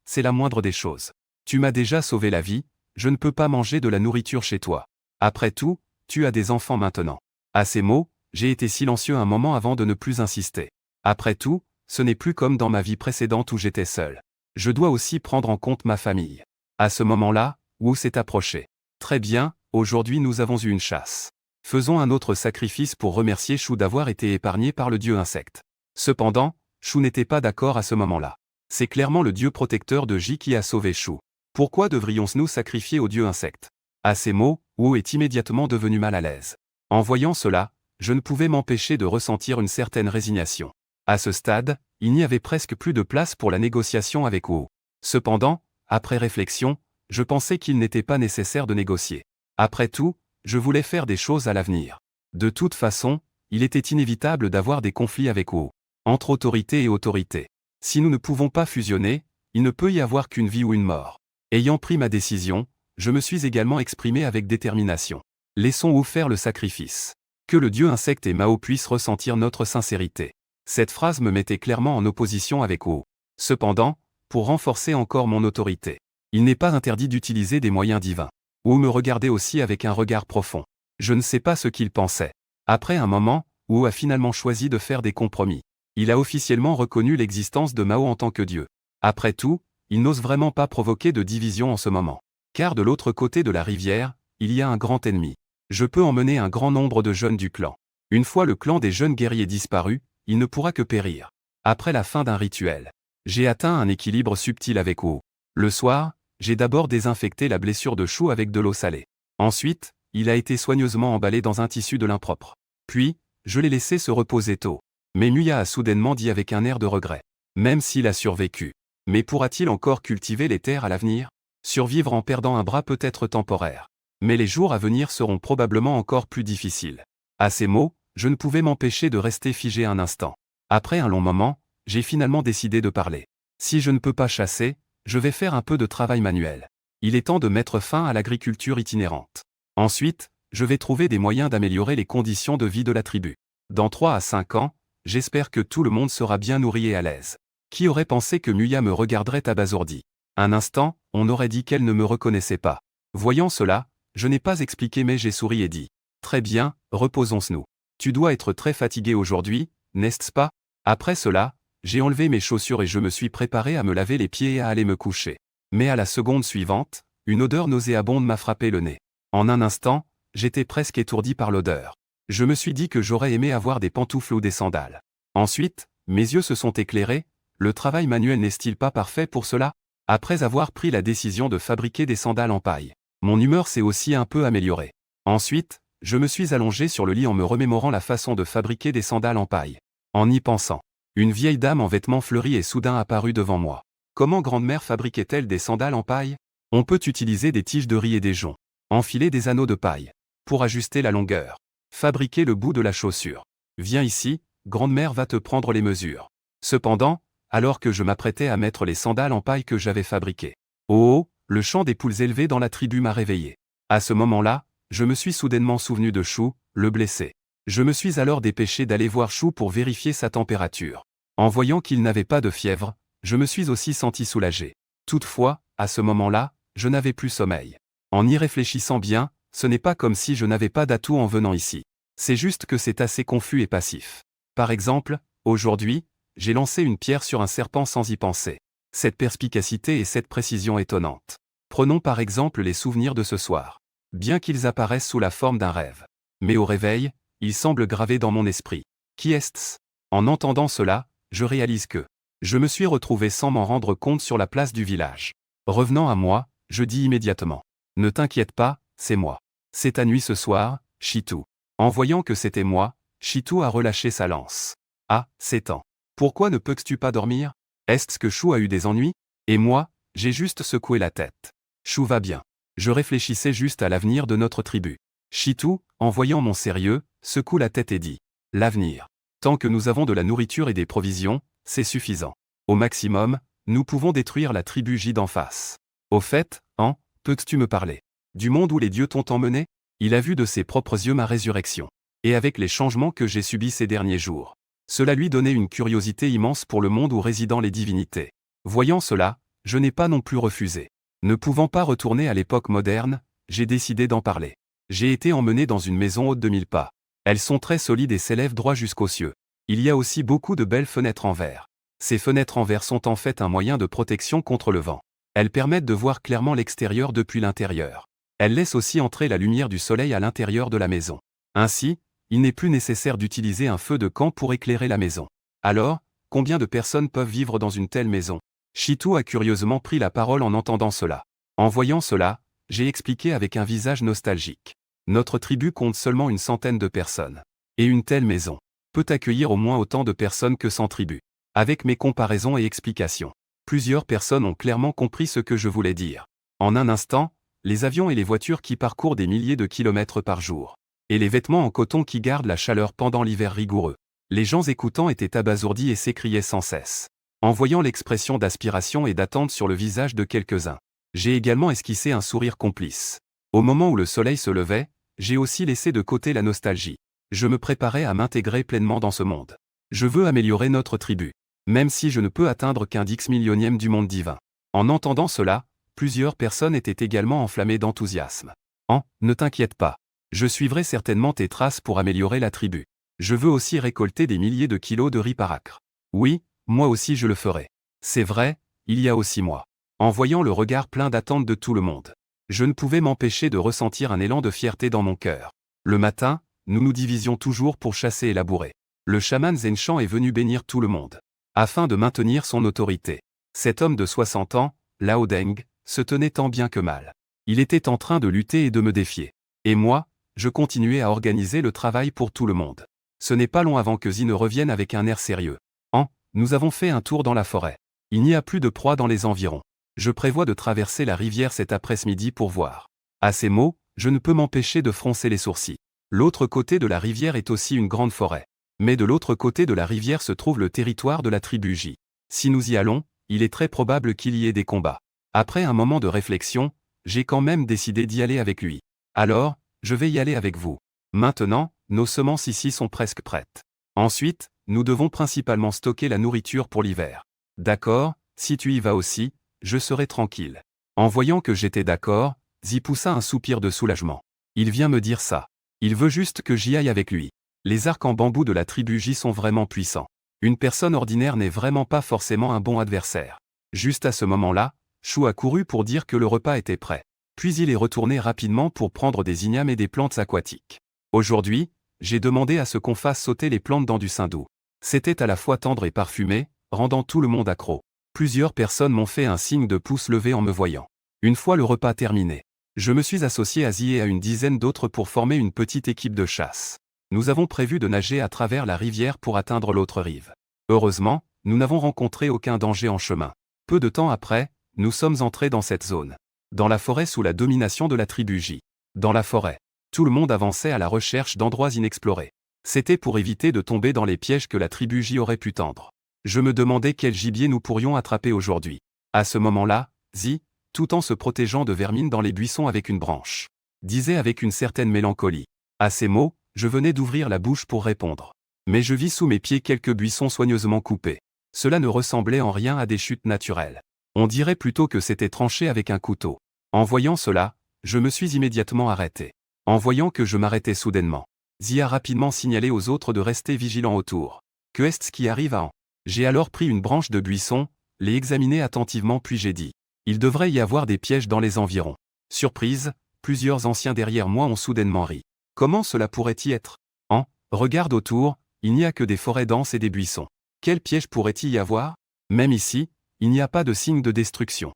C'est la moindre des choses. Tu m'as déjà sauvé la vie, je ne peux pas manger de la nourriture chez toi. Après tout, tu as des enfants maintenant. À ces mots, j'ai été silencieux un moment avant de ne plus insister. Après tout, ce n'est plus comme dans ma vie précédente où j'étais seul. Je dois aussi prendre en compte ma famille. À ce moment-là, Wu s'est approché. Très bien, aujourd'hui nous avons eu une chasse. Faisons un autre sacrifice pour remercier Shu d'avoir été épargné par le dieu insecte. Cependant, Shu n'était pas d'accord à ce moment-là. C'est clairement le dieu protecteur de Ji qui a sauvé Shu. Pourquoi devrions-nous sacrifier au dieu insecte? À ces mots, Wu est immédiatement devenu mal à l'aise. En voyant cela, je ne pouvais m'empêcher de ressentir une certaine résignation. À ce stade, il n'y avait presque plus de place pour la négociation avec Wu. Cependant, après réflexion, je pensais qu'il n'était pas nécessaire de négocier. Après tout, je voulais faire des choses à l'avenir. De toute façon, il était inévitable d'avoir des conflits avec Wu. Entre autorité et autorité. Si nous ne pouvons pas fusionner, il ne peut y avoir qu'une vie ou une mort. Ayant pris ma décision, je me suis également exprimé avec détermination. Laissons Wu faire le sacrifice. Que le dieu insecte et Mao puissent ressentir notre sincérité. Cette phrase me mettait clairement en opposition avec Wu. Cependant, pour renforcer encore mon autorité, il n'est pas interdit d'utiliser des moyens divins. Wu me regardait aussi avec un regard profond. Je ne sais pas ce qu'il pensait. Après un moment, Wu a finalement choisi de faire des compromis. Il a officiellement reconnu l'existence de Mao en tant que dieu. Après tout, il n'ose vraiment pas provoquer de division en ce moment. Car de l'autre côté de la rivière, il y a un grand ennemi. Je peux emmener un grand nombre de jeunes du clan. Une fois le clan des jeunes guerriers disparu, il ne pourra que périr. Après la fin d'un rituel, j'ai atteint un équilibre subtil avec Wu. Le soir, j'ai d'abord désinfecté la blessure de Shu avec de l'eau salée. Ensuite, il a été soigneusement emballé dans un tissu de lin propre. Puis, je l'ai laissé se reposer tôt. Mais Muya a soudainement dit avec un air de regret. Même s'il a survécu. Mais pourra-t-il encore cultiver les terres à l'avenir? Survivre en perdant un bras peut être temporaire. Mais les jours à venir seront probablement encore plus difficiles. À ces mots, je ne pouvais m'empêcher de rester figé un instant. Après un long moment, j'ai finalement décidé de parler. Si je ne peux pas chasser, je vais faire un peu de travail manuel. Il est temps de mettre fin à l'agriculture itinérante. Ensuite, je vais trouver des moyens d'améliorer les conditions de vie de la tribu. Dans 3 à 5 ans, j'espère que tout le monde sera bien nourri et à l'aise. Qui aurait pensé que Muya me regarderait abasourdi? Un instant, on aurait dit qu'elle ne me reconnaissait pas. Voyant cela, je n'ai pas expliqué mais j'ai souri et dit: très bien, reposons-nous. Tu dois être très fatigué aujourd'hui, n'est-ce pas? Après cela, j'ai enlevé mes chaussures et je me suis préparé à me laver les pieds et à aller me coucher. Mais à la seconde suivante, une odeur nauséabonde m'a frappé le nez. En un instant, j'étais presque étourdi par l'odeur. Je me suis dit que j'aurais aimé avoir des pantoufles ou des sandales. Ensuite, mes yeux se sont éclairés. Le travail manuel n'est-il pas parfait pour cela? Après avoir pris la décision de fabriquer des sandales en paille, mon humeur s'est aussi un peu améliorée. Ensuite, je me suis allongé sur le lit en me remémorant la façon de fabriquer des sandales en paille. En y pensant, une vieille dame en vêtements fleuris est soudain apparue devant moi. Comment grand-mère fabriquait-elle des sandales en paille? On peut utiliser des tiges de riz et des joncs, enfiler des anneaux de paille, pour ajuster la longueur, fabriquer le bout de la chaussure. Viens ici, grand-mère va te prendre les mesures. Cependant, alors que je m'apprêtais à mettre les sandales en paille que j'avais fabriquées. Oh, le chant des poules élevées dans la tribu m'a réveillé. À ce moment-là, je me suis soudainement souvenu de Chou, le blessé. Je me suis alors dépêché d'aller voir Chou pour vérifier sa température. En voyant qu'il n'avait pas de fièvre, je me suis aussi senti soulagé. Toutefois, à ce moment-là, je n'avais plus sommeil. En y réfléchissant bien, ce n'est pas comme si je n'avais pas d'atout en venant ici. C'est juste que c'est assez confus et passif. Par exemple, aujourd'hui, j'ai lancé une pierre sur un serpent sans y penser. Cette perspicacité et cette précision étonnante. Prenons par exemple les souvenirs de ce soir. Bien qu'ils apparaissent sous la forme d'un rêve. Mais au réveil, ils semblent gravés dans mon esprit. Qui est-ce? En entendant cela, je réalise que je me suis retrouvé sans m'en rendre compte sur la place du village. Revenant à moi, je dis immédiatement. Ne t'inquiète pas, c'est moi. C'est à nuit ce soir, Chitou. En voyant que c'était moi, Chitou a relâché sa lance. Ah, c'est temps. Pourquoi ne peux-tu pas dormir? Est-ce que Chou a eu des ennuis? Et moi, j'ai juste secoué la tête. Chou va bien. Je réfléchissais juste à l'avenir de notre tribu. Chitou, en voyant mon sérieux, secoue la tête et dit. L'avenir. Tant que nous avons de la nourriture et des provisions, c'est suffisant. Au maximum, nous pouvons détruire la tribu J d'en face. Au fait, peux-tu me parler du monde où les dieux t'ont emmené? Il a vu de ses propres yeux ma résurrection. Et avec les changements que j'ai subis ces derniers jours. Cela lui donnait une curiosité immense pour le monde où résident les divinités. Voyant cela, je n'ai pas non plus refusé. Ne pouvant pas retourner à l'époque moderne, j'ai décidé d'en parler. J'ai été emmené dans une maison haute de 1000 pas. Elles sont très solides et s'élèvent droit jusqu'aux cieux. Il y a aussi beaucoup de belles fenêtres en verre. Ces fenêtres en verre sont en fait un moyen de protection contre le vent. Elles permettent de voir clairement l'extérieur depuis l'intérieur. Elles laissent aussi entrer la lumière du soleil à l'intérieur de la maison. Ainsi, il n'est plus nécessaire d'utiliser un feu de camp pour éclairer la maison. Alors, combien de personnes peuvent vivre dans une telle maison? Chitou a curieusement pris la parole en entendant cela. En voyant cela, j'ai expliqué avec un visage nostalgique. Notre tribu compte seulement une centaine de personnes. Et une telle maison peut accueillir au moins autant de personnes que 100 tribus. Avec mes comparaisons et explications, plusieurs personnes ont clairement compris ce que je voulais dire. En un instant, les avions et les voitures qui parcourent des milliers de kilomètres par jour. Et les vêtements en coton qui gardent la chaleur pendant l'hiver rigoureux. Les gens écoutant étaient abasourdis et s'écriaient sans cesse. En voyant l'expression d'aspiration et d'attente sur le visage de quelques-uns, j'ai également esquissé un sourire complice. Au moment où le soleil se levait, j'ai aussi laissé de côté la nostalgie. Je me préparais à m'intégrer pleinement dans ce monde. Je veux améliorer notre tribu, même si je ne peux atteindre qu'un dix-millionième du monde divin. En entendant cela, plusieurs personnes étaient également enflammées d'enthousiasme. Ne t'inquiète pas. Je suivrai certainement tes traces pour améliorer la tribu. Je veux aussi récolter des milliers de kilos de riz par acre. Oui, moi aussi je le ferai. C'est vrai, il y a aussi moi. En voyant le regard plein d'attente de tout le monde, je ne pouvais m'empêcher de ressentir un élan de fierté dans mon cœur. Le matin, nous nous divisions toujours pour chasser et labourer. Le chaman Zenchan est venu bénir tout le monde, afin de maintenir son autorité. Cet homme de 60 ans, Lao Deng, se tenait tant bien que mal. Il était en train de lutter et de me défier. Et moi, je continuais à organiser le travail pour tout le monde. Ce n'est pas long avant que Zi ne revienne avec un air sérieux. Nous avons fait un tour dans la forêt. Il n'y a plus de proie dans les environs. Je prévois de traverser la rivière cet après-midi pour voir. À ces mots, je ne peux m'empêcher de froncer les sourcils. L'autre côté de la rivière est aussi une grande forêt. Mais de l'autre côté de la rivière se trouve le territoire de la tribu J. Si nous y allons, il est très probable qu'il y ait des combats. Après un moment de réflexion, j'ai quand même décidé d'y aller avec lui. Alors, je vais y aller avec vous. Maintenant, nos semences ici sont presque prêtes. Ensuite, nous devons principalement stocker la nourriture pour l'hiver. D'accord, si tu y vas aussi, je serai tranquille. En voyant que j'étais d'accord, Zi poussa un soupir de soulagement. Il vient me dire ça. Il veut juste que j'y aille avec lui. Les arcs en bambou de la tribu J sont vraiment puissants. Une personne ordinaire n'est vraiment pas forcément un bon adversaire. Juste à ce moment-là, Chou a couru pour dire que le repas était prêt. Puis il est retourné rapidement pour prendre des ignames et des plantes aquatiques. Aujourd'hui, j'ai demandé à ce qu'on fasse sauter les plantes dans du saindoux. C'était à la fois tendre et parfumé, rendant tout le monde accro. Plusieurs personnes m'ont fait un signe de pouce levé en me voyant. Une fois le repas terminé, je me suis associé à Zi et à une dizaine d'autres pour former une petite équipe de chasse. Nous avons prévu de nager à travers la rivière pour atteindre l'autre rive. Heureusement, nous n'avons rencontré aucun danger en chemin. Peu de temps après, nous sommes entrés dans cette zone. Dans la forêt sous la domination de la tribu J. Dans la forêt, tout le monde avançait à la recherche d'endroits inexplorés. C'était pour éviter de tomber dans les pièges que la tribu J aurait pu tendre. Je me demandais quel gibier nous pourrions attraper aujourd'hui. À ce moment-là, Zi, tout en se protégeant de vermine dans les buissons avec une branche, disait avec une certaine mélancolie. À ces mots, je venais d'ouvrir la bouche pour répondre. Mais je vis sous mes pieds quelques buissons soigneusement coupés. Cela ne ressemblait en rien à des chutes naturelles. On dirait plutôt que c'était tranché avec un couteau. En voyant cela, je me suis immédiatement arrêté. En voyant que je m'arrêtais soudainement, Zi a rapidement signalé aux autres de rester vigilants autour. Que est-ce qui arrive à en? J'ai alors pris une branche de buisson, l'ai examiné attentivement puis j'ai dit. Il devrait y avoir des pièges dans les environs. Surprise, plusieurs anciens derrière moi ont soudainement ri. Comment cela pourrait-y être? Regarde autour, il n'y a que des forêts denses et des buissons. Quel piège pourrait-il y avoir? Même ici, il n'y a pas de signe de destruction.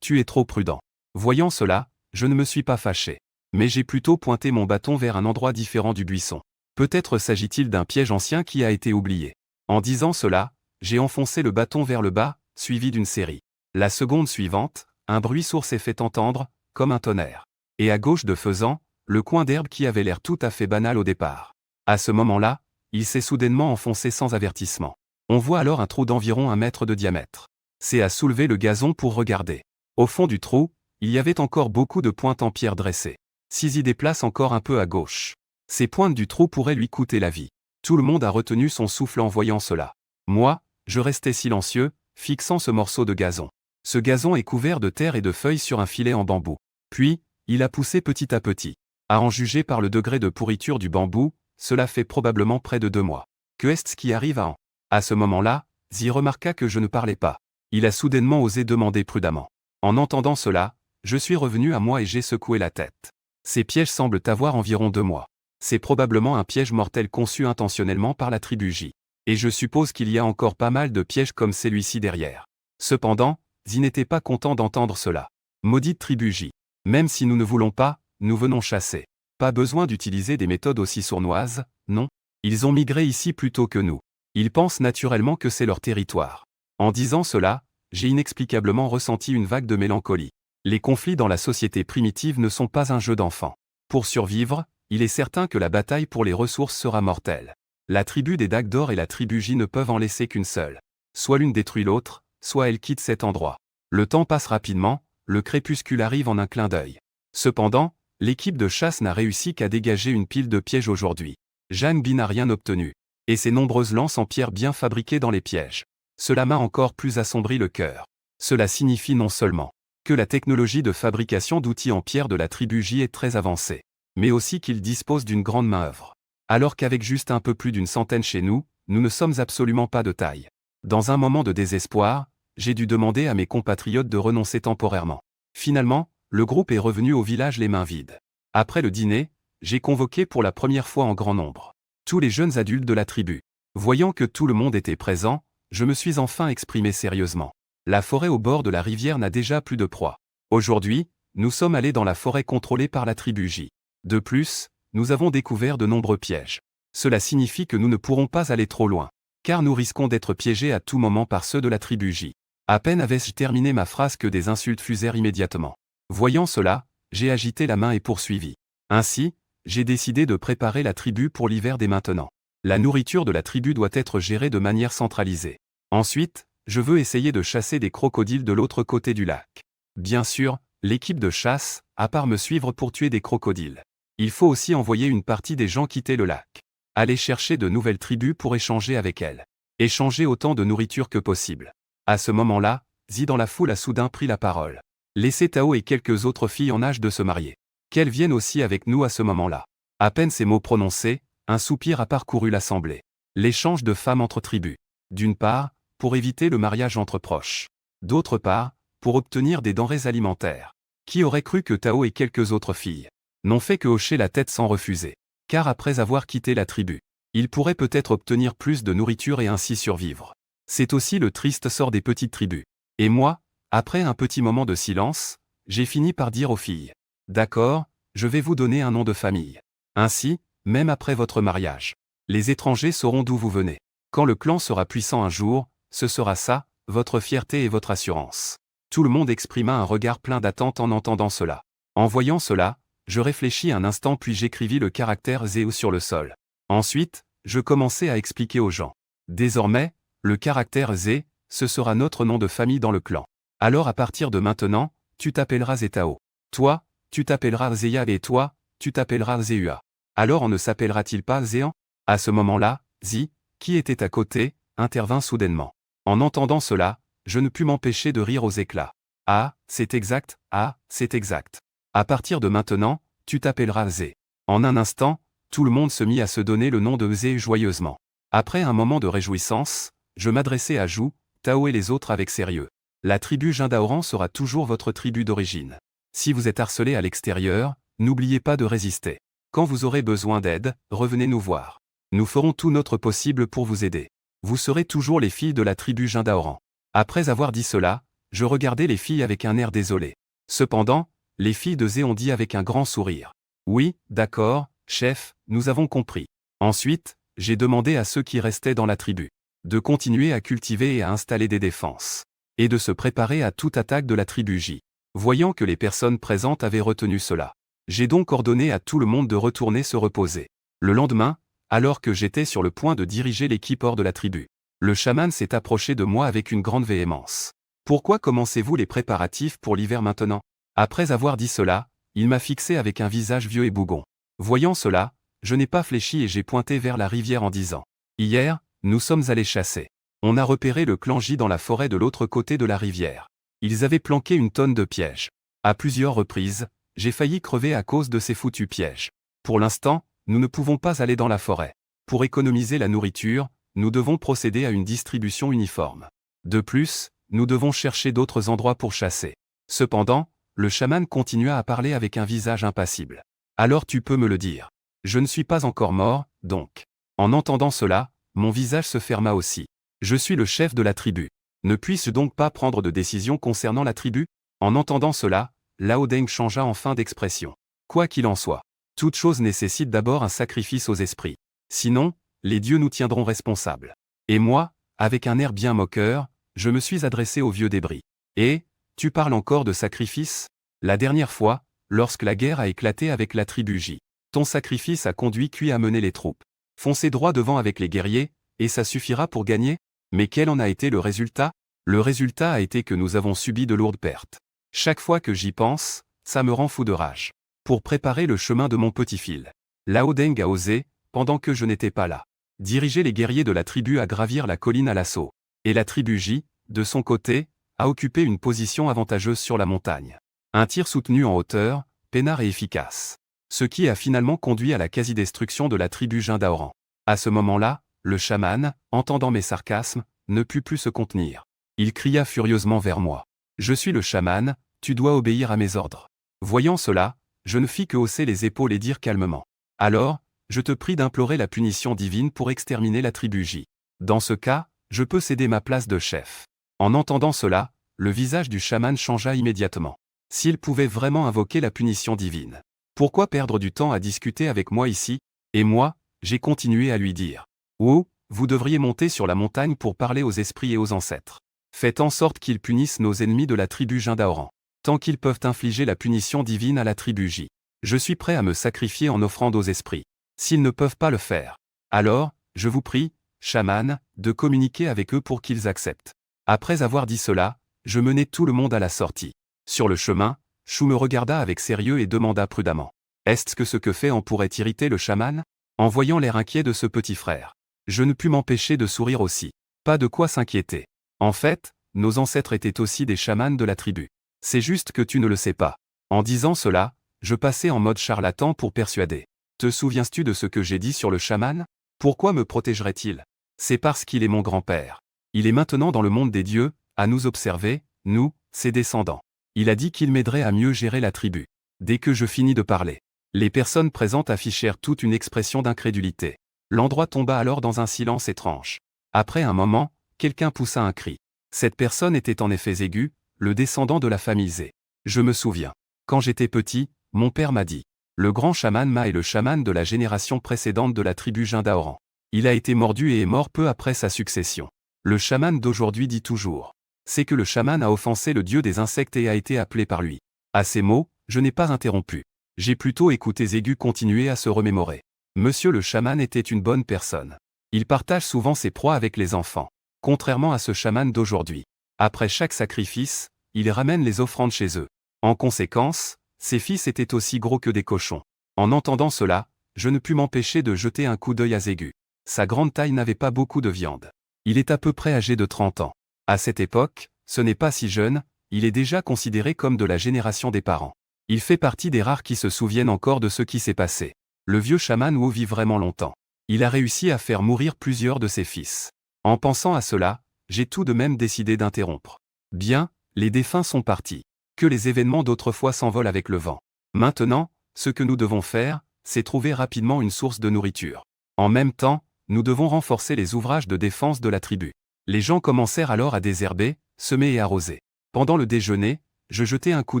Tu es trop prudent. Voyant cela, je ne me suis pas fâché. Mais j'ai plutôt pointé mon bâton vers un endroit différent du buisson. Peut-être s'agit-il d'un piège ancien qui a été oublié. En disant cela, j'ai enfoncé le bâton vers le bas, suivi d'une série. La seconde suivante, un bruit sourd s'est fait entendre, comme un tonnerre. Et à gauche de faisant, le coin d'herbe qui avait l'air tout à fait banal au départ. À ce moment-là, il s'est soudainement enfoncé sans avertissement. On voit alors un trou d'environ 1 mètre de diamètre. C'est à soulever le gazon pour regarder. Au fond du trou, il y avait encore beaucoup de pointes en pierre dressées. S'il y déplace encore un peu à gauche, ces pointes du trou pourraient lui coûter la vie. Tout le monde a retenu son souffle en voyant cela. Moi, je restais silencieux, fixant ce morceau de gazon. Ce gazon est couvert de terre et de feuilles sur un filet en bambou. Puis, il a poussé petit à petit. À en juger par le degré de pourriture du bambou, cela fait probablement près de 2 mois. Que est-ce qui arrive à en? À ce moment-là, Zi remarqua que je ne parlais pas. Il a soudainement osé demander prudemment. En entendant cela, je suis revenu à moi et j'ai secoué la tête. Ces pièges semblent avoir environ 2 mois. C'est probablement un piège mortel conçu intentionnellement par la tribu J. Et je suppose qu'il y a encore pas mal de pièges comme celui-ci derrière. Cependant, Zi n'était pas content d'entendre cela. Maudite tribu J. Même si nous ne voulons pas, nous venons chasser. Pas besoin d'utiliser des méthodes aussi sournoises, non? Ils ont migré ici plutôt que nous. Ils pensent naturellement que c'est leur territoire. En disant cela, j'ai inexplicablement ressenti une vague de mélancolie. Les conflits dans la société primitive ne sont pas un jeu d'enfant. Pour survivre, il est certain que la bataille pour les ressources sera mortelle. La tribu des Dagdor et la tribu J ne peuvent en laisser qu'une seule. Soit l'une détruit l'autre, soit elle quitte cet endroit. Le temps passe rapidement, le crépuscule arrive en un clin d'œil. Cependant, l'équipe de chasse n'a réussi qu'à dégager une pile de pièges aujourd'hui. Jeanne Bi n'a rien obtenu. Et ses nombreuses lances en pierre bien fabriquées dans les pièges. Cela m'a encore plus assombri le cœur. Cela signifie non seulement que la technologie de fabrication d'outils en pierre de la tribu J est très avancée, mais aussi qu'ils disposent d'une grande main-œuvre. Alors qu'avec juste un peu plus d'une centaine chez nous, nous ne sommes absolument pas de taille. Dans un moment de désespoir, j'ai dû demander à mes compatriotes de renoncer temporairement. Finalement, le groupe est revenu au village les mains vides. Après le dîner, j'ai convoqué pour la première fois en grand nombre tous les jeunes adultes de la tribu. Voyant que tout le monde était présent, je me suis enfin exprimé sérieusement. La forêt au bord de la rivière n'a déjà plus de proie. Aujourd'hui, nous sommes allés dans la forêt contrôlée par la tribu J. De plus, nous avons découvert de nombreux pièges. Cela signifie que nous ne pourrons pas aller trop loin, car nous risquons d'être piégés à tout moment par ceux de la tribu J. À peine avais-je terminé ma phrase que des insultes fusèrent immédiatement. Voyant cela, j'ai agité la main et poursuivi. Ainsi, j'ai décidé de préparer la tribu pour l'hiver dès maintenant. La nourriture de la tribu doit être gérée de manière centralisée. Ensuite, je veux essayer de chasser des crocodiles de l'autre côté du lac. Bien sûr, l'équipe de chasse, à part me suivre pour tuer des crocodiles. Il faut aussi envoyer une partie des gens quitter le lac. Aller chercher de nouvelles tribus pour échanger avec elles. Échanger autant de nourriture que possible. À ce moment-là, Zi dans la foule a soudain pris la parole. Laissez Tao et quelques autres filles en âge de se marier. Qu'elles viennent aussi avec nous à ce moment-là. À peine ces mots prononcés, un soupir a parcouru l'assemblée. L'échange de femmes entre tribus. D'une part, pour éviter le mariage entre proches. D'autre part, pour obtenir des denrées alimentaires. Qui aurait cru que Tao et quelques autres filles n'ont fait que hocher la tête sans refuser. Car après avoir quitté la tribu, ils pourraient peut-être obtenir plus de nourriture et ainsi survivre. C'est aussi le triste sort des petites tribus. Et moi, après un petit moment de silence, j'ai fini par dire aux filles. D'accord, je vais vous donner un nom de famille. Ainsi, même après votre mariage, les étrangers sauront d'où vous venez. Quand le clan sera puissant un jour, ce sera ça, votre fierté et votre assurance. Tout le monde exprima un regard plein d'attente en entendant cela. En voyant cela, je réfléchis un instant puis j'écrivis le caractère Zéo sur le sol. Ensuite, je commençai à expliquer aux gens. Désormais, le caractère Z, ce sera notre nom de famille dans le clan. Alors à partir de maintenant, tu t'appelleras Zetao. Toi, tu t'appelleras Zeya et toi, tu t'appelleras Zeua. Alors on ne s'appellera-t-il pas Zéan? À ce moment-là, Zi, qui était à côté, intervint soudainement. En entendant cela, je ne pus m'empêcher de rire aux éclats. Ah, c'est exact, ah, c'est exact. À partir de maintenant, tu t'appelleras Zé. En un instant, tout le monde se mit à se donner le nom de Zé joyeusement. Après un moment de réjouissance, je m'adressai à Jou, Tao et les autres avec sérieux. La tribu Jindaoran sera toujours votre tribu d'origine. Si vous êtes harcelé à l'extérieur, n'oubliez pas de résister. Quand vous aurez besoin d'aide, revenez nous voir. Nous ferons tout notre possible pour vous aider. Vous serez toujours les filles de la tribu Jindaoran. Après avoir dit cela, je regardai les filles avec un air désolé. Cependant, les filles de Zé ont dit avec un grand sourire. Oui, d'accord, chef, nous avons compris. Ensuite, j'ai demandé à ceux qui restaient dans la tribu de continuer à cultiver et à installer des défenses, et de se préparer à toute attaque de la tribu J. Voyant que les personnes présentes avaient retenu cela, j'ai donc ordonné à tout le monde de retourner se reposer. Le lendemain, alors que j'étais sur le point de diriger l'équipe hors de la tribu, le chaman s'est approché de moi avec une grande véhémence. Pourquoi commencez-vous les préparatifs pour l'hiver maintenant? Après avoir dit cela, il m'a fixé avec un visage vieux et bougon. Voyant cela, je n'ai pas fléchi et j'ai pointé vers la rivière en disant. Hier, nous sommes allés chasser. On a repéré le clan J dans la forêt de l'autre côté de la rivière. Ils avaient planqué une tonne de pièges. À plusieurs reprises, j'ai failli crever à cause de ces foutus pièges. Pour l'instant, nous ne pouvons pas aller dans la forêt. Pour économiser la nourriture, nous devons procéder à une distribution uniforme. De plus, nous devons chercher d'autres endroits pour chasser. Cependant, le chaman continua à parler avec un visage impassible. Alors tu peux me le dire. Je ne suis pas encore mort, donc. En entendant cela, mon visage se ferma aussi. Je suis le chef de la tribu. Ne puis-je donc pas prendre de décision concernant la tribu? En entendant cela, Lao Deng changea enfin d'expression. Quoi qu'il en soit, toute chose nécessite d'abord un sacrifice aux esprits. Sinon, les dieux nous tiendront responsables. Et moi, avec un air bien moqueur, je me suis adressé au vieux débris. Et, tu parles encore de sacrifice? La dernière fois, lorsque la guerre a éclaté avec la tribu J, ton sacrifice a conduit Kui à mener les troupes. Foncez droit devant avec les guerriers, et ça suffira pour gagner? Mais quel en a été le résultat? Le résultat a été que nous avons subi de lourdes pertes. Chaque fois que j'y pense, ça me rend fou de rage. Pour préparer le chemin de mon petit fil, Lao Deng a osé, pendant que je n'étais pas là, diriger les guerriers de la tribu à gravir la colline à l'assaut. Et la tribu J, de son côté, a occupé une position avantageuse sur la montagne. Un tir soutenu en hauteur, peinard et efficace. Ce qui a finalement conduit à la quasi-destruction de la tribu Jindaoran. À ce moment-là, le chaman, entendant mes sarcasmes, ne put plus se contenir. Il cria furieusement vers moi. Je suis le chaman, tu dois obéir à mes ordres. Voyant cela, je ne fis que hausser les épaules et dire calmement. Alors, je te prie d'implorer la punition divine pour exterminer la tribu J. Dans ce cas, je peux céder ma place de chef. En entendant cela, le visage du chaman changea immédiatement. S'il pouvait vraiment invoquer la punition divine, pourquoi perdre du temps à discuter avec moi ici? Et moi, j'ai continué à lui dire. Oh, vous devriez monter sur la montagne pour parler aux esprits et aux ancêtres. Faites en sorte qu'ils punissent nos ennemis de la tribu Jindaoran, tant qu'ils peuvent infliger la punition divine à la tribu J. Je suis prêt à me sacrifier en offrande aux esprits. S'ils ne peuvent pas le faire, alors, je vous prie, chaman, de communiquer avec eux pour qu'ils acceptent. Après avoir dit cela, je menai tout le monde à la sortie. Sur le chemin, Chou me regarda avec sérieux et demanda prudemment. Est-ce que ce que fait en pourrait irriter le chaman? En voyant l'air inquiet de ce petit frère, je ne pus m'empêcher de sourire aussi. Pas de quoi s'inquiéter. En fait, nos ancêtres étaient aussi des chamans de la tribu. C'est juste que tu ne le sais pas. En disant cela, je passais en mode charlatan pour persuader. Te souviens-tu de ce que j'ai dit sur le chaman? Pourquoi me protégerait-il? C'est parce qu'il est mon grand-père. Il est maintenant dans le monde des dieux, à nous observer, nous, ses descendants. Il a dit qu'il m'aiderait à mieux gérer la tribu. Dès que je finis de parler, les personnes présentes affichèrent toute une expression d'incrédulité. L'endroit tomba alors dans un silence étrange. Après un moment, quelqu'un poussa un cri. Cette personne était en effet Zégu, le descendant de la famille Zé. Je me souviens. Quand j'étais petit, mon père m'a dit. Le grand chaman Ma est le chaman de la génération précédente de la tribu Jindaoran. Il a été mordu et est mort peu après sa succession. Le chaman d'aujourd'hui dit toujours. C'est que le chaman a offensé le dieu des insectes et a été appelé par lui. À ces mots, je n'ai pas interrompu. J'ai plutôt écouté Zégu continuer à se remémorer. Monsieur le chaman était une bonne personne. Il partage souvent ses proies avec les enfants. Contrairement à ce chaman d'aujourd'hui. Après chaque sacrifice, il ramène les offrandes chez eux. En conséquence, ses fils étaient aussi gros que des cochons. En entendant cela, je ne pus m'empêcher de jeter un coup d'œil à Zégu. Sa grande taille n'avait pas beaucoup de viande. Il est à peu près âgé de 30 ans. À cette époque, ce n'est pas si jeune, il est déjà considéré comme de la génération des parents. Il fait partie des rares qui se souviennent encore de ce qui s'est passé. Le vieux chaman Wu vit vraiment longtemps. Il a réussi à faire mourir plusieurs de ses fils. En pensant à cela, j'ai tout de même décidé d'interrompre. Bien, les défunts sont partis. Que les événements d'autrefois s'envolent avec le vent. Maintenant, ce que nous devons faire, c'est trouver rapidement une source de nourriture. En même temps, nous devons renforcer les ouvrages de défense de la tribu. Les gens commencèrent alors à désherber, semer et arroser. Pendant le déjeuner, je jetai un coup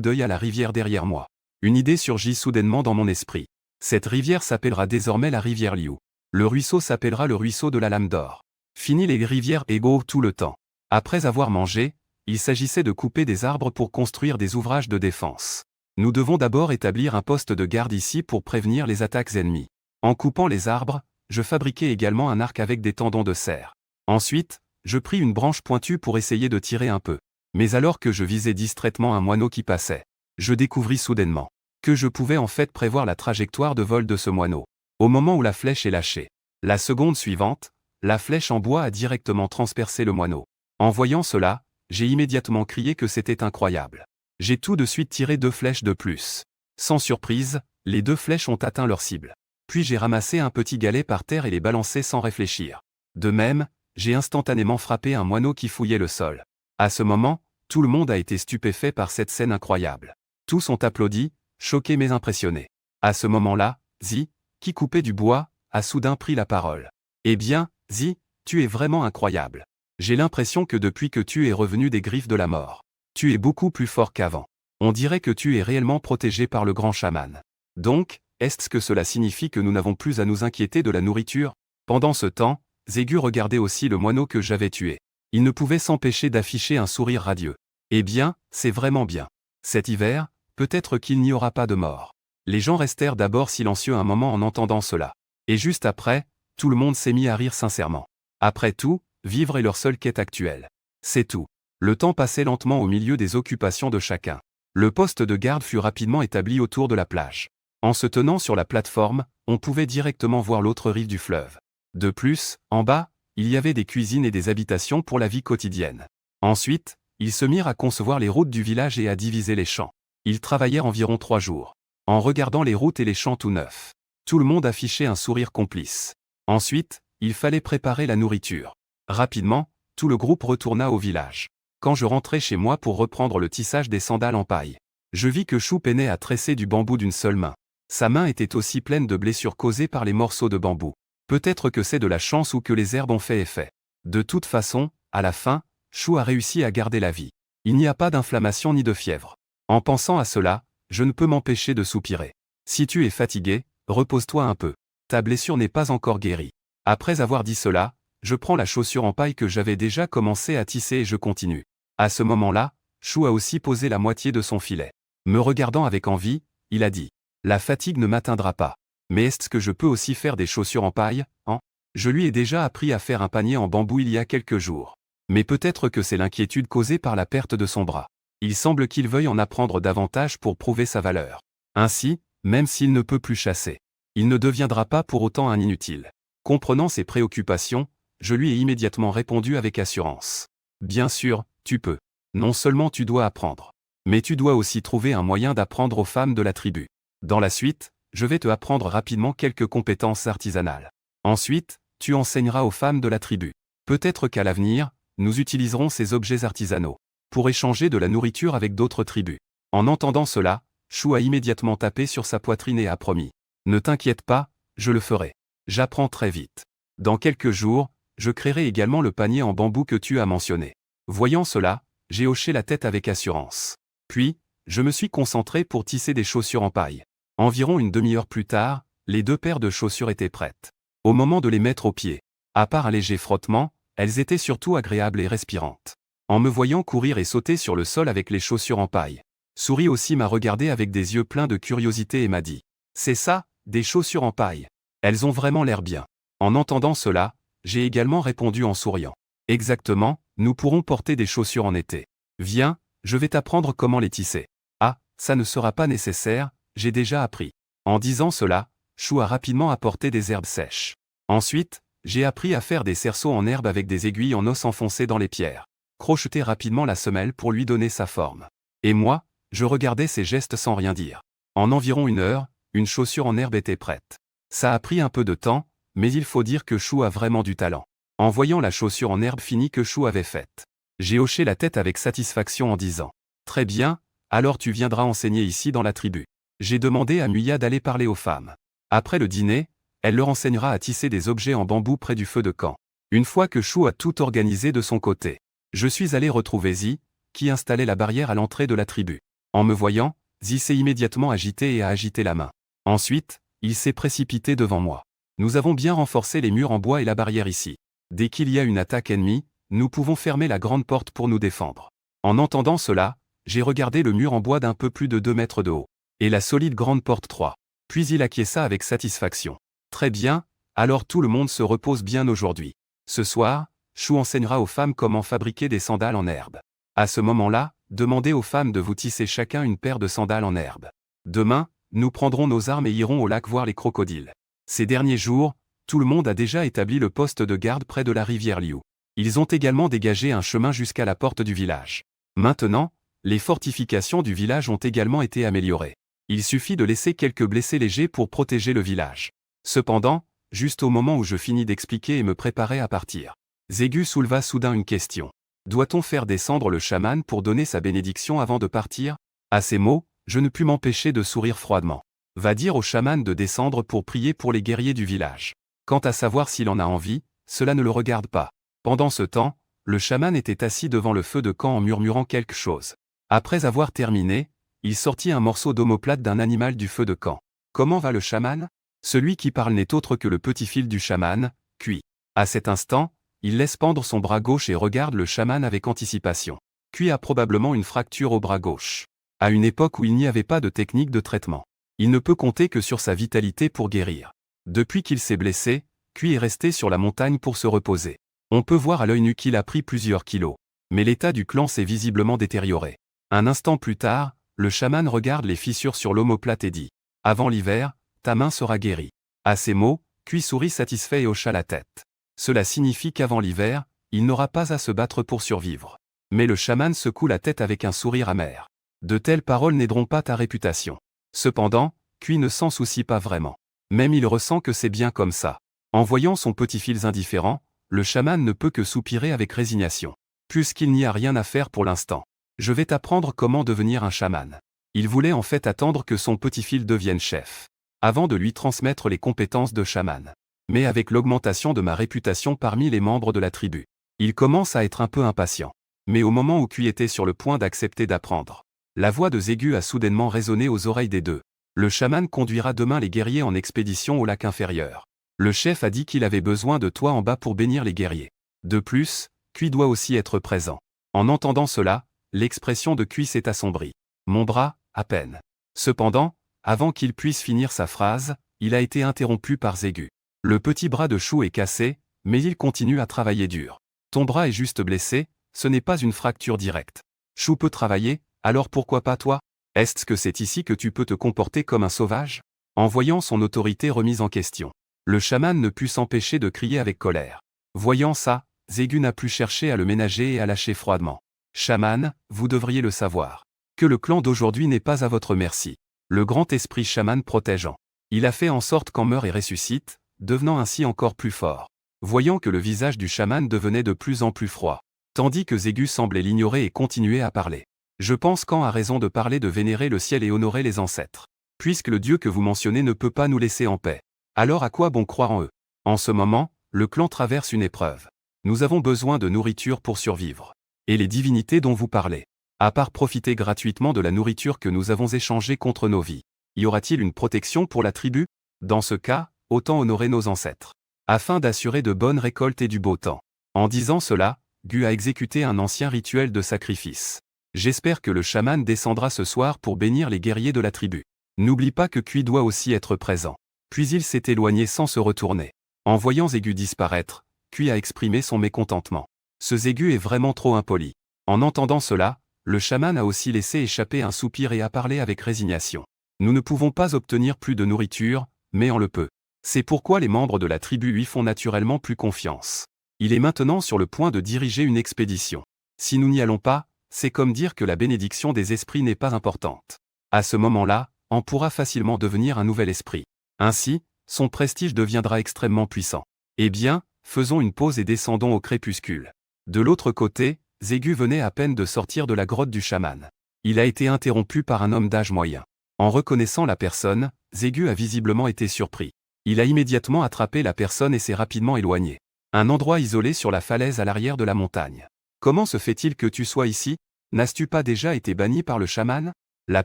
d'œil à la rivière derrière moi. Une idée surgit soudainement dans mon esprit. Cette rivière s'appellera désormais la rivière Liu. Le ruisseau s'appellera le ruisseau de la lame d'or. Fini les rivières égaux tout le temps. Après avoir mangé, il s'agissait de couper des arbres pour construire des ouvrages de défense. Nous devons d'abord établir un poste de garde ici pour prévenir les attaques ennemies. En coupant les arbres, je fabriquai également un arc avec des tendons de cerf. Ensuite, je pris une branche pointue pour essayer de tirer un peu. Mais alors que je visais distraitement un moineau qui passait, je découvris soudainement que je pouvais en fait prévoir la trajectoire de vol de ce moineau. Au moment où la flèche est lâchée, la seconde suivante, la flèche en bois a directement transpercé le moineau. En voyant cela, j'ai immédiatement crié que c'était incroyable. J'ai tout de suite tiré 2 flèches de plus. Sans surprise, les 2 flèches ont atteint leur cible. Puis j'ai ramassé un petit galet par terre et les balancé sans réfléchir. De même, j'ai instantanément frappé un moineau qui fouillait le sol. À ce moment, tout le monde a été stupéfait par cette scène incroyable. Tous ont applaudi, choqués mais impressionnés. À ce moment-là, Zi, qui coupait du bois, a soudain pris la parole. Eh bien, Zi, tu es vraiment incroyable. J'ai l'impression que depuis que tu es revenu des griffes de la mort, tu es beaucoup plus fort qu'avant. On dirait que tu es réellement protégé par le grand chaman. Donc, est-ce que cela signifie que nous n'avons plus à nous inquiéter de la nourriture? Pendant ce temps, Zégu regardait aussi le moineau que j'avais tué. Il ne pouvait s'empêcher d'afficher un sourire radieux. Eh bien, c'est vraiment bien. Cet hiver, peut-être qu'il n'y aura pas de mort. Les gens restèrent d'abord silencieux un moment en entendant cela. Et juste après, tout le monde s'est mis à rire sincèrement. Après tout, vivre est leur seule quête actuelle. C'est tout. Le temps passait lentement au milieu des occupations de chacun. Le poste de garde fut rapidement établi autour de la plage. En se tenant sur la plateforme, on pouvait directement voir l'autre rive du fleuve. De plus, en bas, il y avait des cuisines et des habitations pour la vie quotidienne. Ensuite, ils se mirent à concevoir les routes du village et à diviser les champs. Ils travaillèrent environ 3 jours. En regardant les routes et les champs tout neufs, tout le monde affichait un sourire complice. Ensuite, il fallait préparer la nourriture. Rapidement, tout le groupe retourna au village. Quand je rentrai chez moi pour reprendre le tissage des sandales en paille, je vis que Chou peinait à tresser du bambou d'une seule main. Sa main était aussi pleine de blessures causées par les morceaux de bambou. Peut-être que c'est de la chance ou que les herbes ont fait effet. De toute façon, à la fin, Chou a réussi à garder la vie. Il n'y a pas d'inflammation ni de fièvre. En pensant à cela, je ne peux m'empêcher de soupirer. Si tu es fatigué, repose-toi un peu. Ta blessure n'est pas encore guérie. Après avoir dit cela, je prends la chaussure en paille que j'avais déjà commencé à tisser et je continue. À ce moment-là, Chou a aussi posé la moitié de son filet. Me regardant avec envie, il a dit « La fatigue ne m'atteindra pas. Mais est-ce que je peux aussi faire des chaussures en paille, hein ?» Je lui ai déjà appris à faire un panier en bambou il y a quelques jours. Mais peut-être que c'est l'inquiétude causée par la perte de son bras. Il semble qu'il veuille en apprendre davantage pour prouver sa valeur. Ainsi, même s'il ne peut plus chasser, il ne deviendra pas pour autant un inutile. Comprenant ses préoccupations, je lui ai immédiatement répondu avec assurance. Bien sûr, tu peux. Non seulement tu dois apprendre, mais tu dois aussi trouver un moyen d'apprendre aux femmes de la tribu. Dans la suite, je vais te apprendre rapidement quelques compétences artisanales. Ensuite, tu enseigneras aux femmes de la tribu. Peut-être qu'à l'avenir, nous utiliserons ces objets artisanaux pour échanger de la nourriture avec d'autres tribus. En entendant cela, Chou a immédiatement tapé sur sa poitrine et a promis. Ne t'inquiète pas, je le ferai. J'apprends très vite. Dans quelques jours, je créerai également le panier en bambou que tu as mentionné. Voyant cela, j'ai hoché la tête avec assurance. Puis, je me suis concentré pour tisser des chaussures en paille. Environ une demi-heure plus tard, les 2 paires de chaussures étaient prêtes. Au moment de les mettre aux pieds, à part un léger frottement, elles étaient surtout agréables et respirantes. En me voyant courir et sauter sur le sol avec les chaussures en paille, Souris aussi m'a regardé avec des yeux pleins de curiosité et m'a dit « C'est ça, des chaussures en paille. Elles ont vraiment l'air bien. » En entendant cela, j'ai également répondu en souriant. « Exactement, nous pourrons porter des chaussures en été. Viens, je vais t'apprendre comment les tisser. » « Ah, ça ne sera pas nécessaire, j'ai déjà appris. » En disant cela, Chou a rapidement apporté des herbes sèches. Ensuite, j'ai appris à faire des cerceaux en herbe avec des aiguilles en os enfoncées dans les pierres. Crocheter rapidement la semelle pour lui donner sa forme. Et moi, je regardais ses gestes sans rien dire. En environ 1 heure, une chaussure en herbe était prête. Ça a pris un peu de temps, mais il faut dire que Chou a vraiment du talent. En voyant la chaussure en herbe finie que Chou avait faite, j'ai hoché la tête avec satisfaction en disant « Très bien, alors tu viendras enseigner ici dans la tribu. » J'ai demandé à Muya d'aller parler aux femmes. Après le dîner, elle leur enseignera à tisser des objets en bambou près du feu de camp. Une fois que Chou a tout organisé de son côté, je suis allé retrouver Zi, qui installait la barrière à l'entrée de la tribu. En me voyant, Zi s'est immédiatement agité et a agité la main. Ensuite, il s'est précipité devant moi. Nous avons bien renforcé les murs en bois et la barrière ici. Dès qu'il y a une attaque ennemie, nous pouvons fermer la grande porte pour nous défendre. En entendant cela, j'ai regardé le mur en bois d'un peu plus de 2 mètres de haut. Et la solide grande porte 3. Puis il acquiesça avec satisfaction. Très bien, alors tout le monde se repose bien aujourd'hui. Ce soir, Chou enseignera aux femmes comment fabriquer des sandales en herbe. À ce moment-là, demandez aux femmes de vous tisser chacun une paire de sandales en herbe. Demain, nous prendrons nos armes et irons au lac voir les crocodiles. Ces derniers jours, tout le monde a déjà établi le poste de garde près de la rivière Liu. Ils ont également dégagé un chemin jusqu'à la porte du village. Maintenant, les fortifications du village ont également été améliorées. Il suffit de laisser quelques blessés légers pour protéger le village. Cependant, juste au moment où je finis d'expliquer et me préparais à partir, Zégu souleva soudain une question. Doit-on faire descendre le chaman pour donner sa bénédiction avant de partir? À ces mots, je ne pus m'empêcher de sourire froidement. Va dire au chaman de descendre pour prier pour les guerriers du village. Quant à savoir s'il en a envie, cela ne le regarde pas. Pendant ce temps, le chaman était assis devant le feu de camp en murmurant quelque chose. Après avoir terminé, il sortit un morceau d'omoplate d'un animal du feu de camp. Comment va le chaman? Celui qui parle n'est autre que le petit-fils du chaman, Cui. À cet instant, il laisse pendre son bras gauche et regarde le chaman avec anticipation. Cui a probablement une fracture au bras gauche. À une époque où il n'y avait pas de technique de traitement, il ne peut compter que sur sa vitalité pour guérir. Depuis qu'il s'est blessé, Cui est resté sur la montagne pour se reposer. On peut voir à l'œil nu qu'il a pris plusieurs kilos. Mais l'état du clan s'est visiblement détérioré. Un instant plus tard, le chaman regarde les fissures sur l'omoplate et dit « Avant l'hiver, ta main sera guérie. » À ces mots, Cui sourit satisfait et hocha la tête. Cela signifie qu'avant l'hiver, il n'aura pas à se battre pour survivre. Mais le chaman secoue la tête avec un sourire amer. De telles paroles n'aideront pas ta réputation. Cependant, Cui ne s'en soucie pas vraiment. Même il ressent que c'est bien comme ça. En voyant son petit-fils indifférent, le chaman ne peut que soupirer avec résignation. Puisqu'il n'y a rien à faire pour l'instant, je vais t'apprendre comment devenir un chaman. Il voulait en fait attendre que son petit-fils devienne chef, avant de lui transmettre les compétences de chaman. Mais avec l'augmentation de ma réputation parmi les membres de la tribu, il commence à être un peu impatient. Mais au moment où Cui était sur le point d'accepter d'apprendre, la voix de Zégu a soudainement résonné aux oreilles des deux. Le chaman conduira demain les guerriers en expédition au lac inférieur. Le chef a dit qu'il avait besoin de toi en bas pour bénir les guerriers. De plus, Cui doit aussi être présent. En entendant cela, l'expression de Cui s'est assombrie. Mon bras, à peine. Cependant, avant qu'il puisse finir sa phrase, il a été interrompu par Zégu. Le petit bras de Chou est cassé, mais il continue à travailler dur. Ton bras est juste blessé, ce n'est pas une fracture directe. Chou peut travailler, alors pourquoi pas toi? Est-ce que c'est ici que tu peux te comporter comme un sauvage? En voyant son autorité remise en question, le chaman ne put s'empêcher de crier avec colère. Voyant ça, Zégu n'a plus cherché à le ménager et à lâcher froidement. Chaman, vous devriez le savoir. Que le clan d'aujourd'hui n'est pas à votre merci. Le grand esprit chaman protégeant. Il a fait en sorte qu'en meurt et ressuscite, devenant ainsi encore plus fort. Voyant que le visage du chaman devenait de plus en plus froid, tandis que Zégu semblait l'ignorer et continuait à parler. Je pense qu'An a raison de parler de vénérer le ciel et honorer les ancêtres. Puisque le Dieu que vous mentionnez ne peut pas nous laisser en paix, alors à quoi bon croire en eux? En ce moment, le clan traverse une épreuve. Nous avons besoin de nourriture pour survivre. Et les divinités dont vous parlez, à part profiter gratuitement de la nourriture que nous avons échangée contre nos vies, y aura-t-il une protection pour la tribu? Dans ce cas, autant honorer nos ancêtres, afin d'assurer de bonnes récoltes et du beau temps. En disant cela, Gu a exécuté un ancien rituel de sacrifice. J'espère que le chaman descendra ce soir pour bénir les guerriers de la tribu. N'oublie pas que Kui doit aussi être présent. Puis il s'est éloigné sans se retourner. En voyant Zégu disparaître, Kui a exprimé son mécontentement. Ce Zégu est vraiment trop impoli. En entendant cela, le chaman a aussi laissé échapper un soupir et a parlé avec résignation. Nous ne pouvons pas obtenir plus de nourriture, mais on le peut. C'est pourquoi les membres de la tribu lui font naturellement plus confiance. Il est maintenant sur le point de diriger une expédition. Si nous n'y allons pas, c'est comme dire que la bénédiction des esprits n'est pas importante. À ce moment-là, on pourra facilement devenir un nouvel esprit. Ainsi, son prestige deviendra extrêmement puissant. Eh bien, faisons une pause et descendons au crépuscule. De l'autre côté, Zégu venait à peine de sortir de la grotte du chaman. Il a été interrompu par un homme d'âge moyen. En reconnaissant la personne, Zégu a visiblement été surpris. Il a immédiatement attrapé la personne et s'est rapidement éloigné. Un endroit isolé sur la falaise à l'arrière de la montagne. Comment se fait-il que tu sois ici? N'as-tu pas déjà été banni par le chaman? La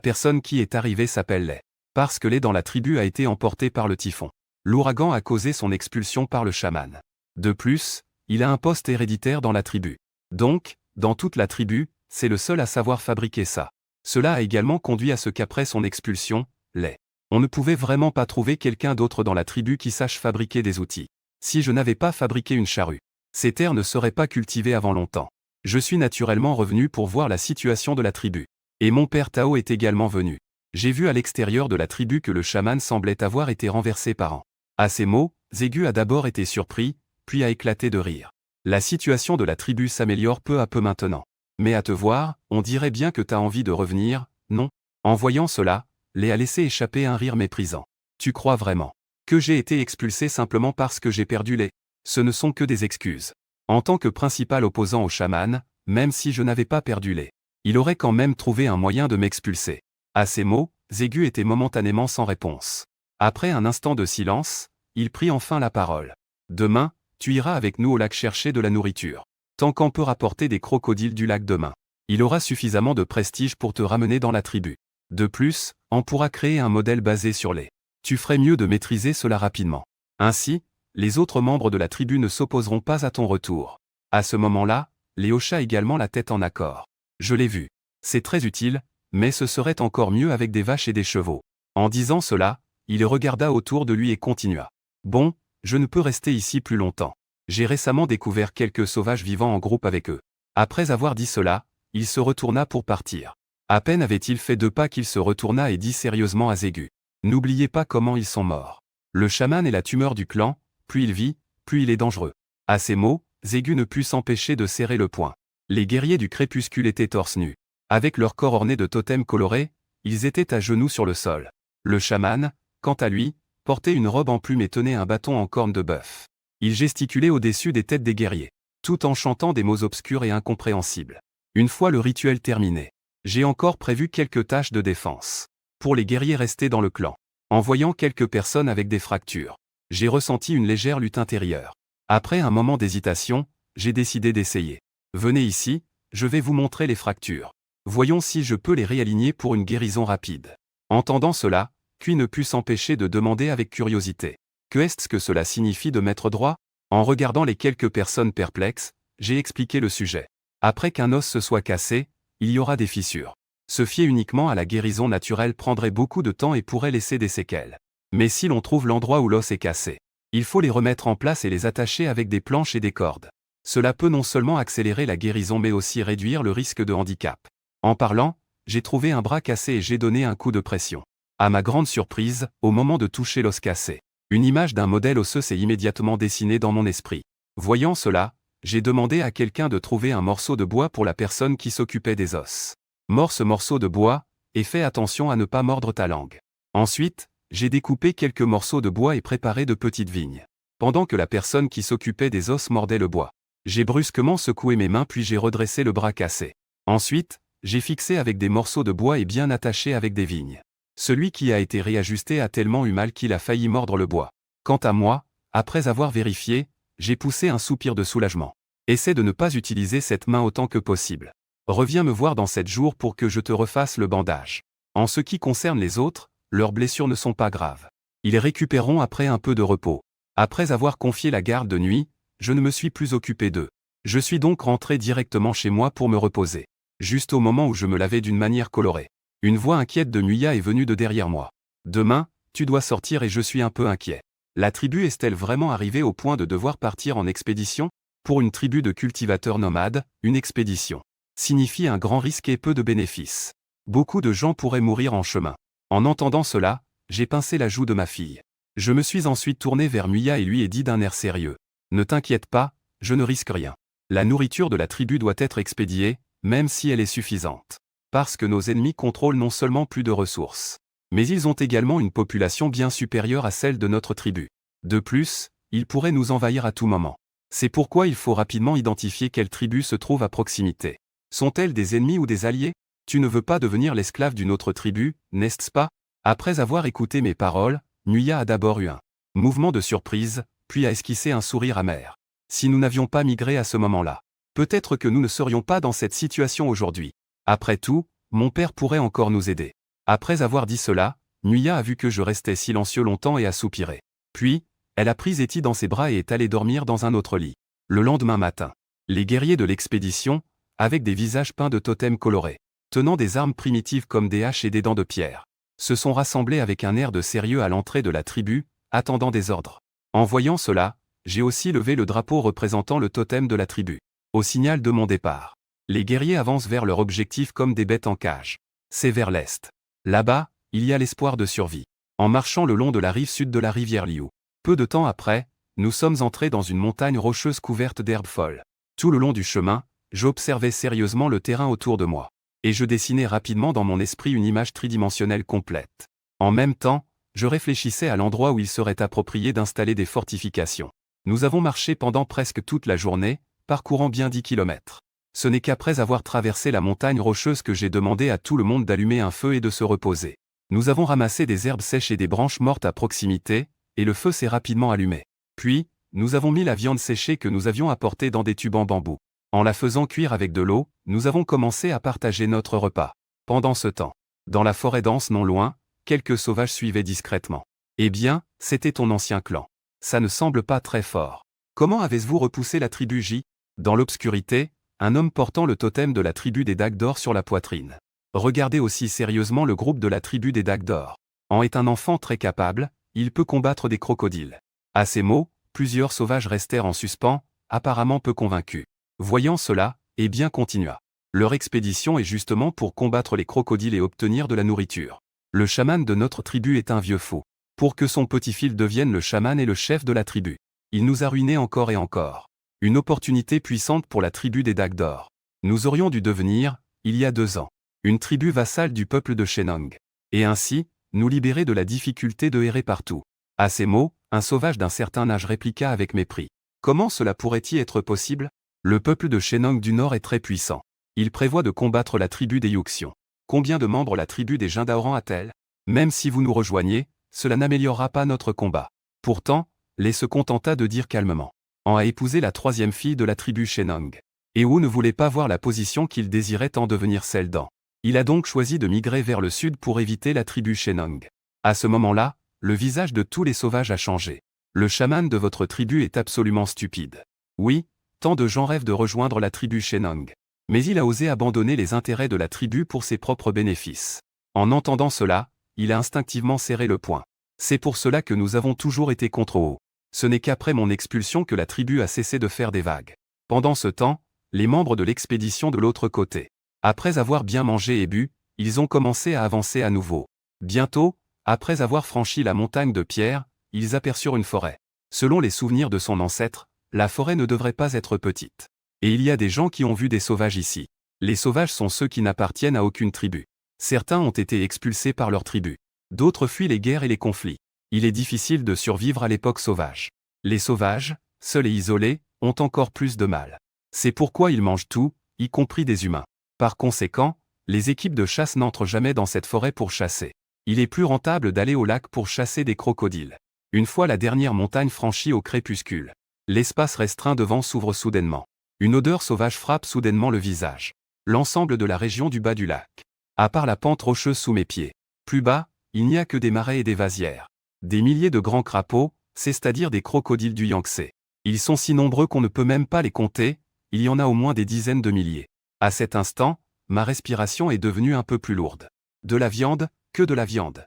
personne qui est arrivée s'appelle Lei. Parce que Lei dans la tribu a été emporté par le typhon. L'ouragan a causé son expulsion par le chaman. De plus, il a un poste héréditaire dans la tribu. Donc, dans toute la tribu, c'est le seul à savoir fabriquer ça. Cela a également conduit à ce qu'après son expulsion, Lei, on ne pouvait vraiment pas trouver quelqu'un d'autre dans la tribu qui sache fabriquer des outils. Si je n'avais pas fabriqué une charrue, ces terres ne seraient pas cultivées avant longtemps. Je suis naturellement revenu pour voir la situation de la tribu. Et mon père Tao est également venu. J'ai vu à l'extérieur de la tribu que le chaman semblait avoir été renversé par an. À ces mots, Zégu a d'abord été surpris, puis a éclaté de rire. La situation de la tribu s'améliore peu à peu maintenant. Mais à te voir, on dirait bien que t'as envie de revenir, non? En voyant cela, Lei a laissé échapper un rire méprisant. Tu crois vraiment que j'ai été expulsé simplement parce que j'ai perdu Lei? Ce ne sont que des excuses. En tant que principal opposant au chaman, même si je n'avais pas perdu Lei, il aurait quand même trouvé un moyen de m'expulser. À ces mots, Zégu était momentanément sans réponse. Après un instant de silence, il prit enfin la parole. Demain, tu iras avec nous au lac chercher de la nourriture. Tant qu'on peut rapporter des crocodiles du lac demain, il aura suffisamment de prestige pour te ramener dans la tribu. De plus, on pourra créer un modèle basé sur Lei. Tu ferais mieux de maîtriser cela rapidement. Ainsi, les autres membres de la tribu ne s'opposeront pas à ton retour. À ce moment-là, Lei hocha également la tête en accord. Je l'ai vu. C'est très utile, mais ce serait encore mieux avec des vaches et des chevaux. En disant cela, il regarda autour de lui et continua. Bon, je ne peux rester ici plus longtemps. J'ai récemment découvert quelques sauvages vivant en groupe avec eux. Après avoir dit cela, il se retourna pour partir. À peine avait-il fait 2 pas qu'il se retourna et dit sérieusement à Zégu. N'oubliez pas comment ils sont morts. Le chaman est la tumeur du clan, plus il vit, plus il est dangereux. À ces mots, Zégu ne put s'empêcher de serrer le poing. Les guerriers du crépuscule étaient torse nus. Avec leur corps orné de totems colorés, ils étaient à genoux sur le sol. Le chaman, quant à lui, portait une robe en plume et tenait un bâton en corne de bœuf. Il gesticulait au-dessus des têtes des guerriers, tout en chantant des mots obscurs et incompréhensibles. Une fois le rituel terminé, j'ai encore prévu quelques tâches de défense. Pour les guerriers restés dans le clan. En voyant quelques personnes avec des fractures, j'ai ressenti une légère lutte intérieure. Après un moment d'hésitation, j'ai décidé d'essayer. Venez ici, je vais vous montrer les fractures. Voyons si je peux les réaligner pour une guérison rapide. Entendant cela, Kui ne put s'empêcher de demander avec curiosité. Que est-ce que cela signifie de mettre droit? En regardant les quelques personnes perplexes, j'ai expliqué le sujet. Après qu'un os se soit cassé, il y aura des fissures. Se fier uniquement à la guérison naturelle prendrait beaucoup de temps et pourrait laisser des séquelles. Mais si l'on trouve l'endroit où l'os est cassé, il faut les remettre en place et les attacher avec des planches et des cordes. Cela peut non seulement accélérer la guérison mais aussi réduire le risque de handicap. En parlant, j'ai trouvé un bras cassé et j'ai donné un coup de pression. À ma grande surprise, au moment de toucher l'os cassé, une image d'un modèle osseux s'est immédiatement dessinée dans mon esprit. Voyant cela, j'ai demandé à quelqu'un de trouver un morceau de bois pour la personne qui s'occupait des os. Mords ce morceau de bois, et fais attention à ne pas mordre ta langue. Ensuite, j'ai découpé quelques morceaux de bois et préparé de petites vignes. Pendant que la personne qui s'occupait des os mordait le bois, j'ai brusquement secoué mes mains puis j'ai redressé le bras cassé. Ensuite, j'ai fixé avec des morceaux de bois et bien attaché avec des vignes. Celui qui a été réajusté a tellement eu mal qu'il a failli mordre le bois. Quant à moi, après avoir vérifié, J'ai poussé un soupir de soulagement. Essaie de ne pas utiliser cette main autant que possible. Reviens me voir dans 7 jours pour que je te refasse le bandage. En ce qui concerne les autres, leurs blessures ne sont pas graves. Ils récupéreront après un peu de repos. Après avoir confié la garde de nuit, je ne me suis plus occupé d'eux. Je suis donc rentré directement chez moi pour me reposer. Juste au moment où je me lavais d'une manière colorée. Une voix inquiète de Nuya est venue de derrière moi. Demain, tu dois sortir et je suis un peu inquiet. La tribu est-elle vraiment arrivée au point de devoir partir en expédition? Pour une tribu de cultivateurs nomades, une expédition signifie un grand risque et peu de bénéfices. Beaucoup de gens pourraient mourir en chemin. En entendant cela, j'ai pincé la joue de ma fille. Je me suis ensuite tourné vers Nuya et lui ai dit d'un air sérieux. Ne t'inquiète pas, je ne risque rien. La nourriture de la tribu doit être expédiée, même si elle est suffisante. Parce que nos ennemis contrôlent non seulement plus de ressources, mais ils ont également une population bien supérieure à celle de notre tribu. De plus, ils pourraient nous envahir à tout moment. C'est pourquoi il faut rapidement identifier quelle tribu se trouve à proximité. Sont-elles des ennemis ou des alliés? Tu ne veux pas devenir l'esclave d'une autre tribu, n'est-ce pas? Après avoir écouté mes paroles, Nuya a d'abord eu un mouvement de surprise, puis a esquissé un sourire amer. Si nous n'avions pas migré à ce moment-là, peut-être que nous ne serions pas dans cette situation aujourd'hui. Après tout, mon père pourrait encore nous aider. Après avoir dit cela, Nuya a vu que je restais silencieux longtemps et a soupiré. Puis, elle a pris Eti dans ses bras et est allée dormir dans un autre lit. Le lendemain matin, les guerriers de l'expédition, avec des visages peints de totems colorés, tenant des armes primitives comme des haches et des dents de pierre, se sont rassemblés avec un air de sérieux à l'entrée de la tribu, attendant des ordres. En voyant cela, j'ai aussi levé le drapeau représentant le totem de la tribu. Au signal de mon départ, les guerriers avancent vers leur objectif comme des bêtes en cage. C'est vers l'est. Là-bas, il y a l'espoir de survie. En marchant le long de la rive sud de la rivière Liu. Peu de temps après, nous sommes entrés dans une montagne rocheuse couverte d'herbes folles. Tout le long du chemin, j'observais sérieusement le terrain autour de moi. Et je dessinais rapidement dans mon esprit une image tridimensionnelle complète. En même temps, je réfléchissais à l'endroit où il serait approprié d'installer des fortifications. Nous avons marché pendant presque toute la journée, parcourant bien 10 kilomètres. Ce n'est qu'après avoir traversé la montagne rocheuse que j'ai demandé à tout le monde d'allumer un feu et de se reposer. Nous avons ramassé des herbes sèches et des branches mortes à proximité, et le feu s'est rapidement allumé. Puis, nous avons mis la viande séchée que nous avions apportée dans des tubes en bambou. En la faisant cuire avec de l'eau, nous avons commencé à partager notre repas. Pendant ce temps, dans la forêt dense non loin, quelques sauvages suivaient discrètement. Eh bien, c'était ton ancien clan. Ça ne semble pas très fort. Comment avez-vous repoussé la tribu J? Dans l'obscurité, un homme portant le totem de la tribu des Dagues d'Or sur la poitrine. Regardez aussi sérieusement le groupe de la tribu des Dagues d'Or. En est un enfant très capable, il peut combattre des crocodiles. À ces mots, plusieurs sauvages restèrent en suspens, apparemment peu convaincus. Voyant cela, eh bien continua. Leur expédition est justement pour combattre les crocodiles et obtenir de la nourriture. Le chaman de notre tribu est un vieux fou. Pour que son petit-fils devienne le chaman et le chef de la tribu. Il nous a ruinés encore et encore. Une opportunité puissante pour la tribu des Dagues d'Or. Nous aurions dû devenir, il y a 2 ans, une tribu vassale du peuple de Shenong. Et ainsi, nous libérer de la difficulté de errer partout. À ces mots, un sauvage d'un certain âge répliqua avec mépris. Comment cela pourrait-il être possible? Le peuple de Shenong du Nord est très puissant. Il prévoit de combattre la tribu des Yuxion. Combien de membres la tribu des Jindaoran a-t-elle? Même si vous nous rejoignez, cela n'améliorera pas notre combat. Pourtant, Lé se contenta de dire calmement. En a épousé la 3e fille de la tribu Shenong. Et Wu ne voulait pas voir la position qu'il désirait en devenir celle d'An. Il a donc choisi de migrer vers le sud pour éviter la tribu Shenong. À ce moment-là, le visage de tous les sauvages a changé. Le chaman de votre tribu est absolument stupide. Oui, tant de gens rêvent de rejoindre la tribu Shenong. Mais il a osé abandonner les intérêts de la tribu pour ses propres bénéfices. En entendant cela, il a instinctivement serré le poing. C'est pour cela que nous avons toujours été contre Wu. Ce n'est qu'après mon expulsion que la tribu a cessé de faire des vagues. Pendant ce temps, les membres de l'expédition de l'autre côté, après avoir bien mangé et bu, ils ont commencé à avancer à nouveau. Bientôt, après avoir franchi la montagne de pierre, ils aperçurent une forêt. Selon les souvenirs de son ancêtre, la forêt ne devrait pas être petite. Et il y a des gens qui ont vu des sauvages ici. Les sauvages sont ceux qui n'appartiennent à aucune tribu. Certains ont été expulsés par leur tribu. D'autres fuient les guerres et les conflits. Il est difficile de survivre à l'époque sauvage. Les sauvages, seuls et isolés, ont encore plus de mal. C'est pourquoi ils mangent tout, y compris des humains. Par conséquent, les équipes de chasse n'entrent jamais dans cette forêt pour chasser. Il est plus rentable d'aller au lac pour chasser des crocodiles. Une fois la dernière montagne franchie au crépuscule, L'espace restreint devant s'ouvre soudainement. Une odeur sauvage frappe soudainement le visage. L'ensemble de la région du bas du lac. À part la pente rocheuse sous mes pieds. Plus bas, il n'y a que des marais et des vasières. Des milliers de grands crapauds, c'est-à-dire des crocodiles du Yangtze. Ils sont si nombreux qu'on ne peut même pas les compter, il y en a au moins des dizaines de milliers. À cet instant, ma respiration est devenue un peu plus lourde. De la viande, que de la viande.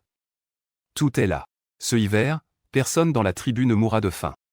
Tout est là. Ce hiver, personne dans la tribu ne mourra de faim.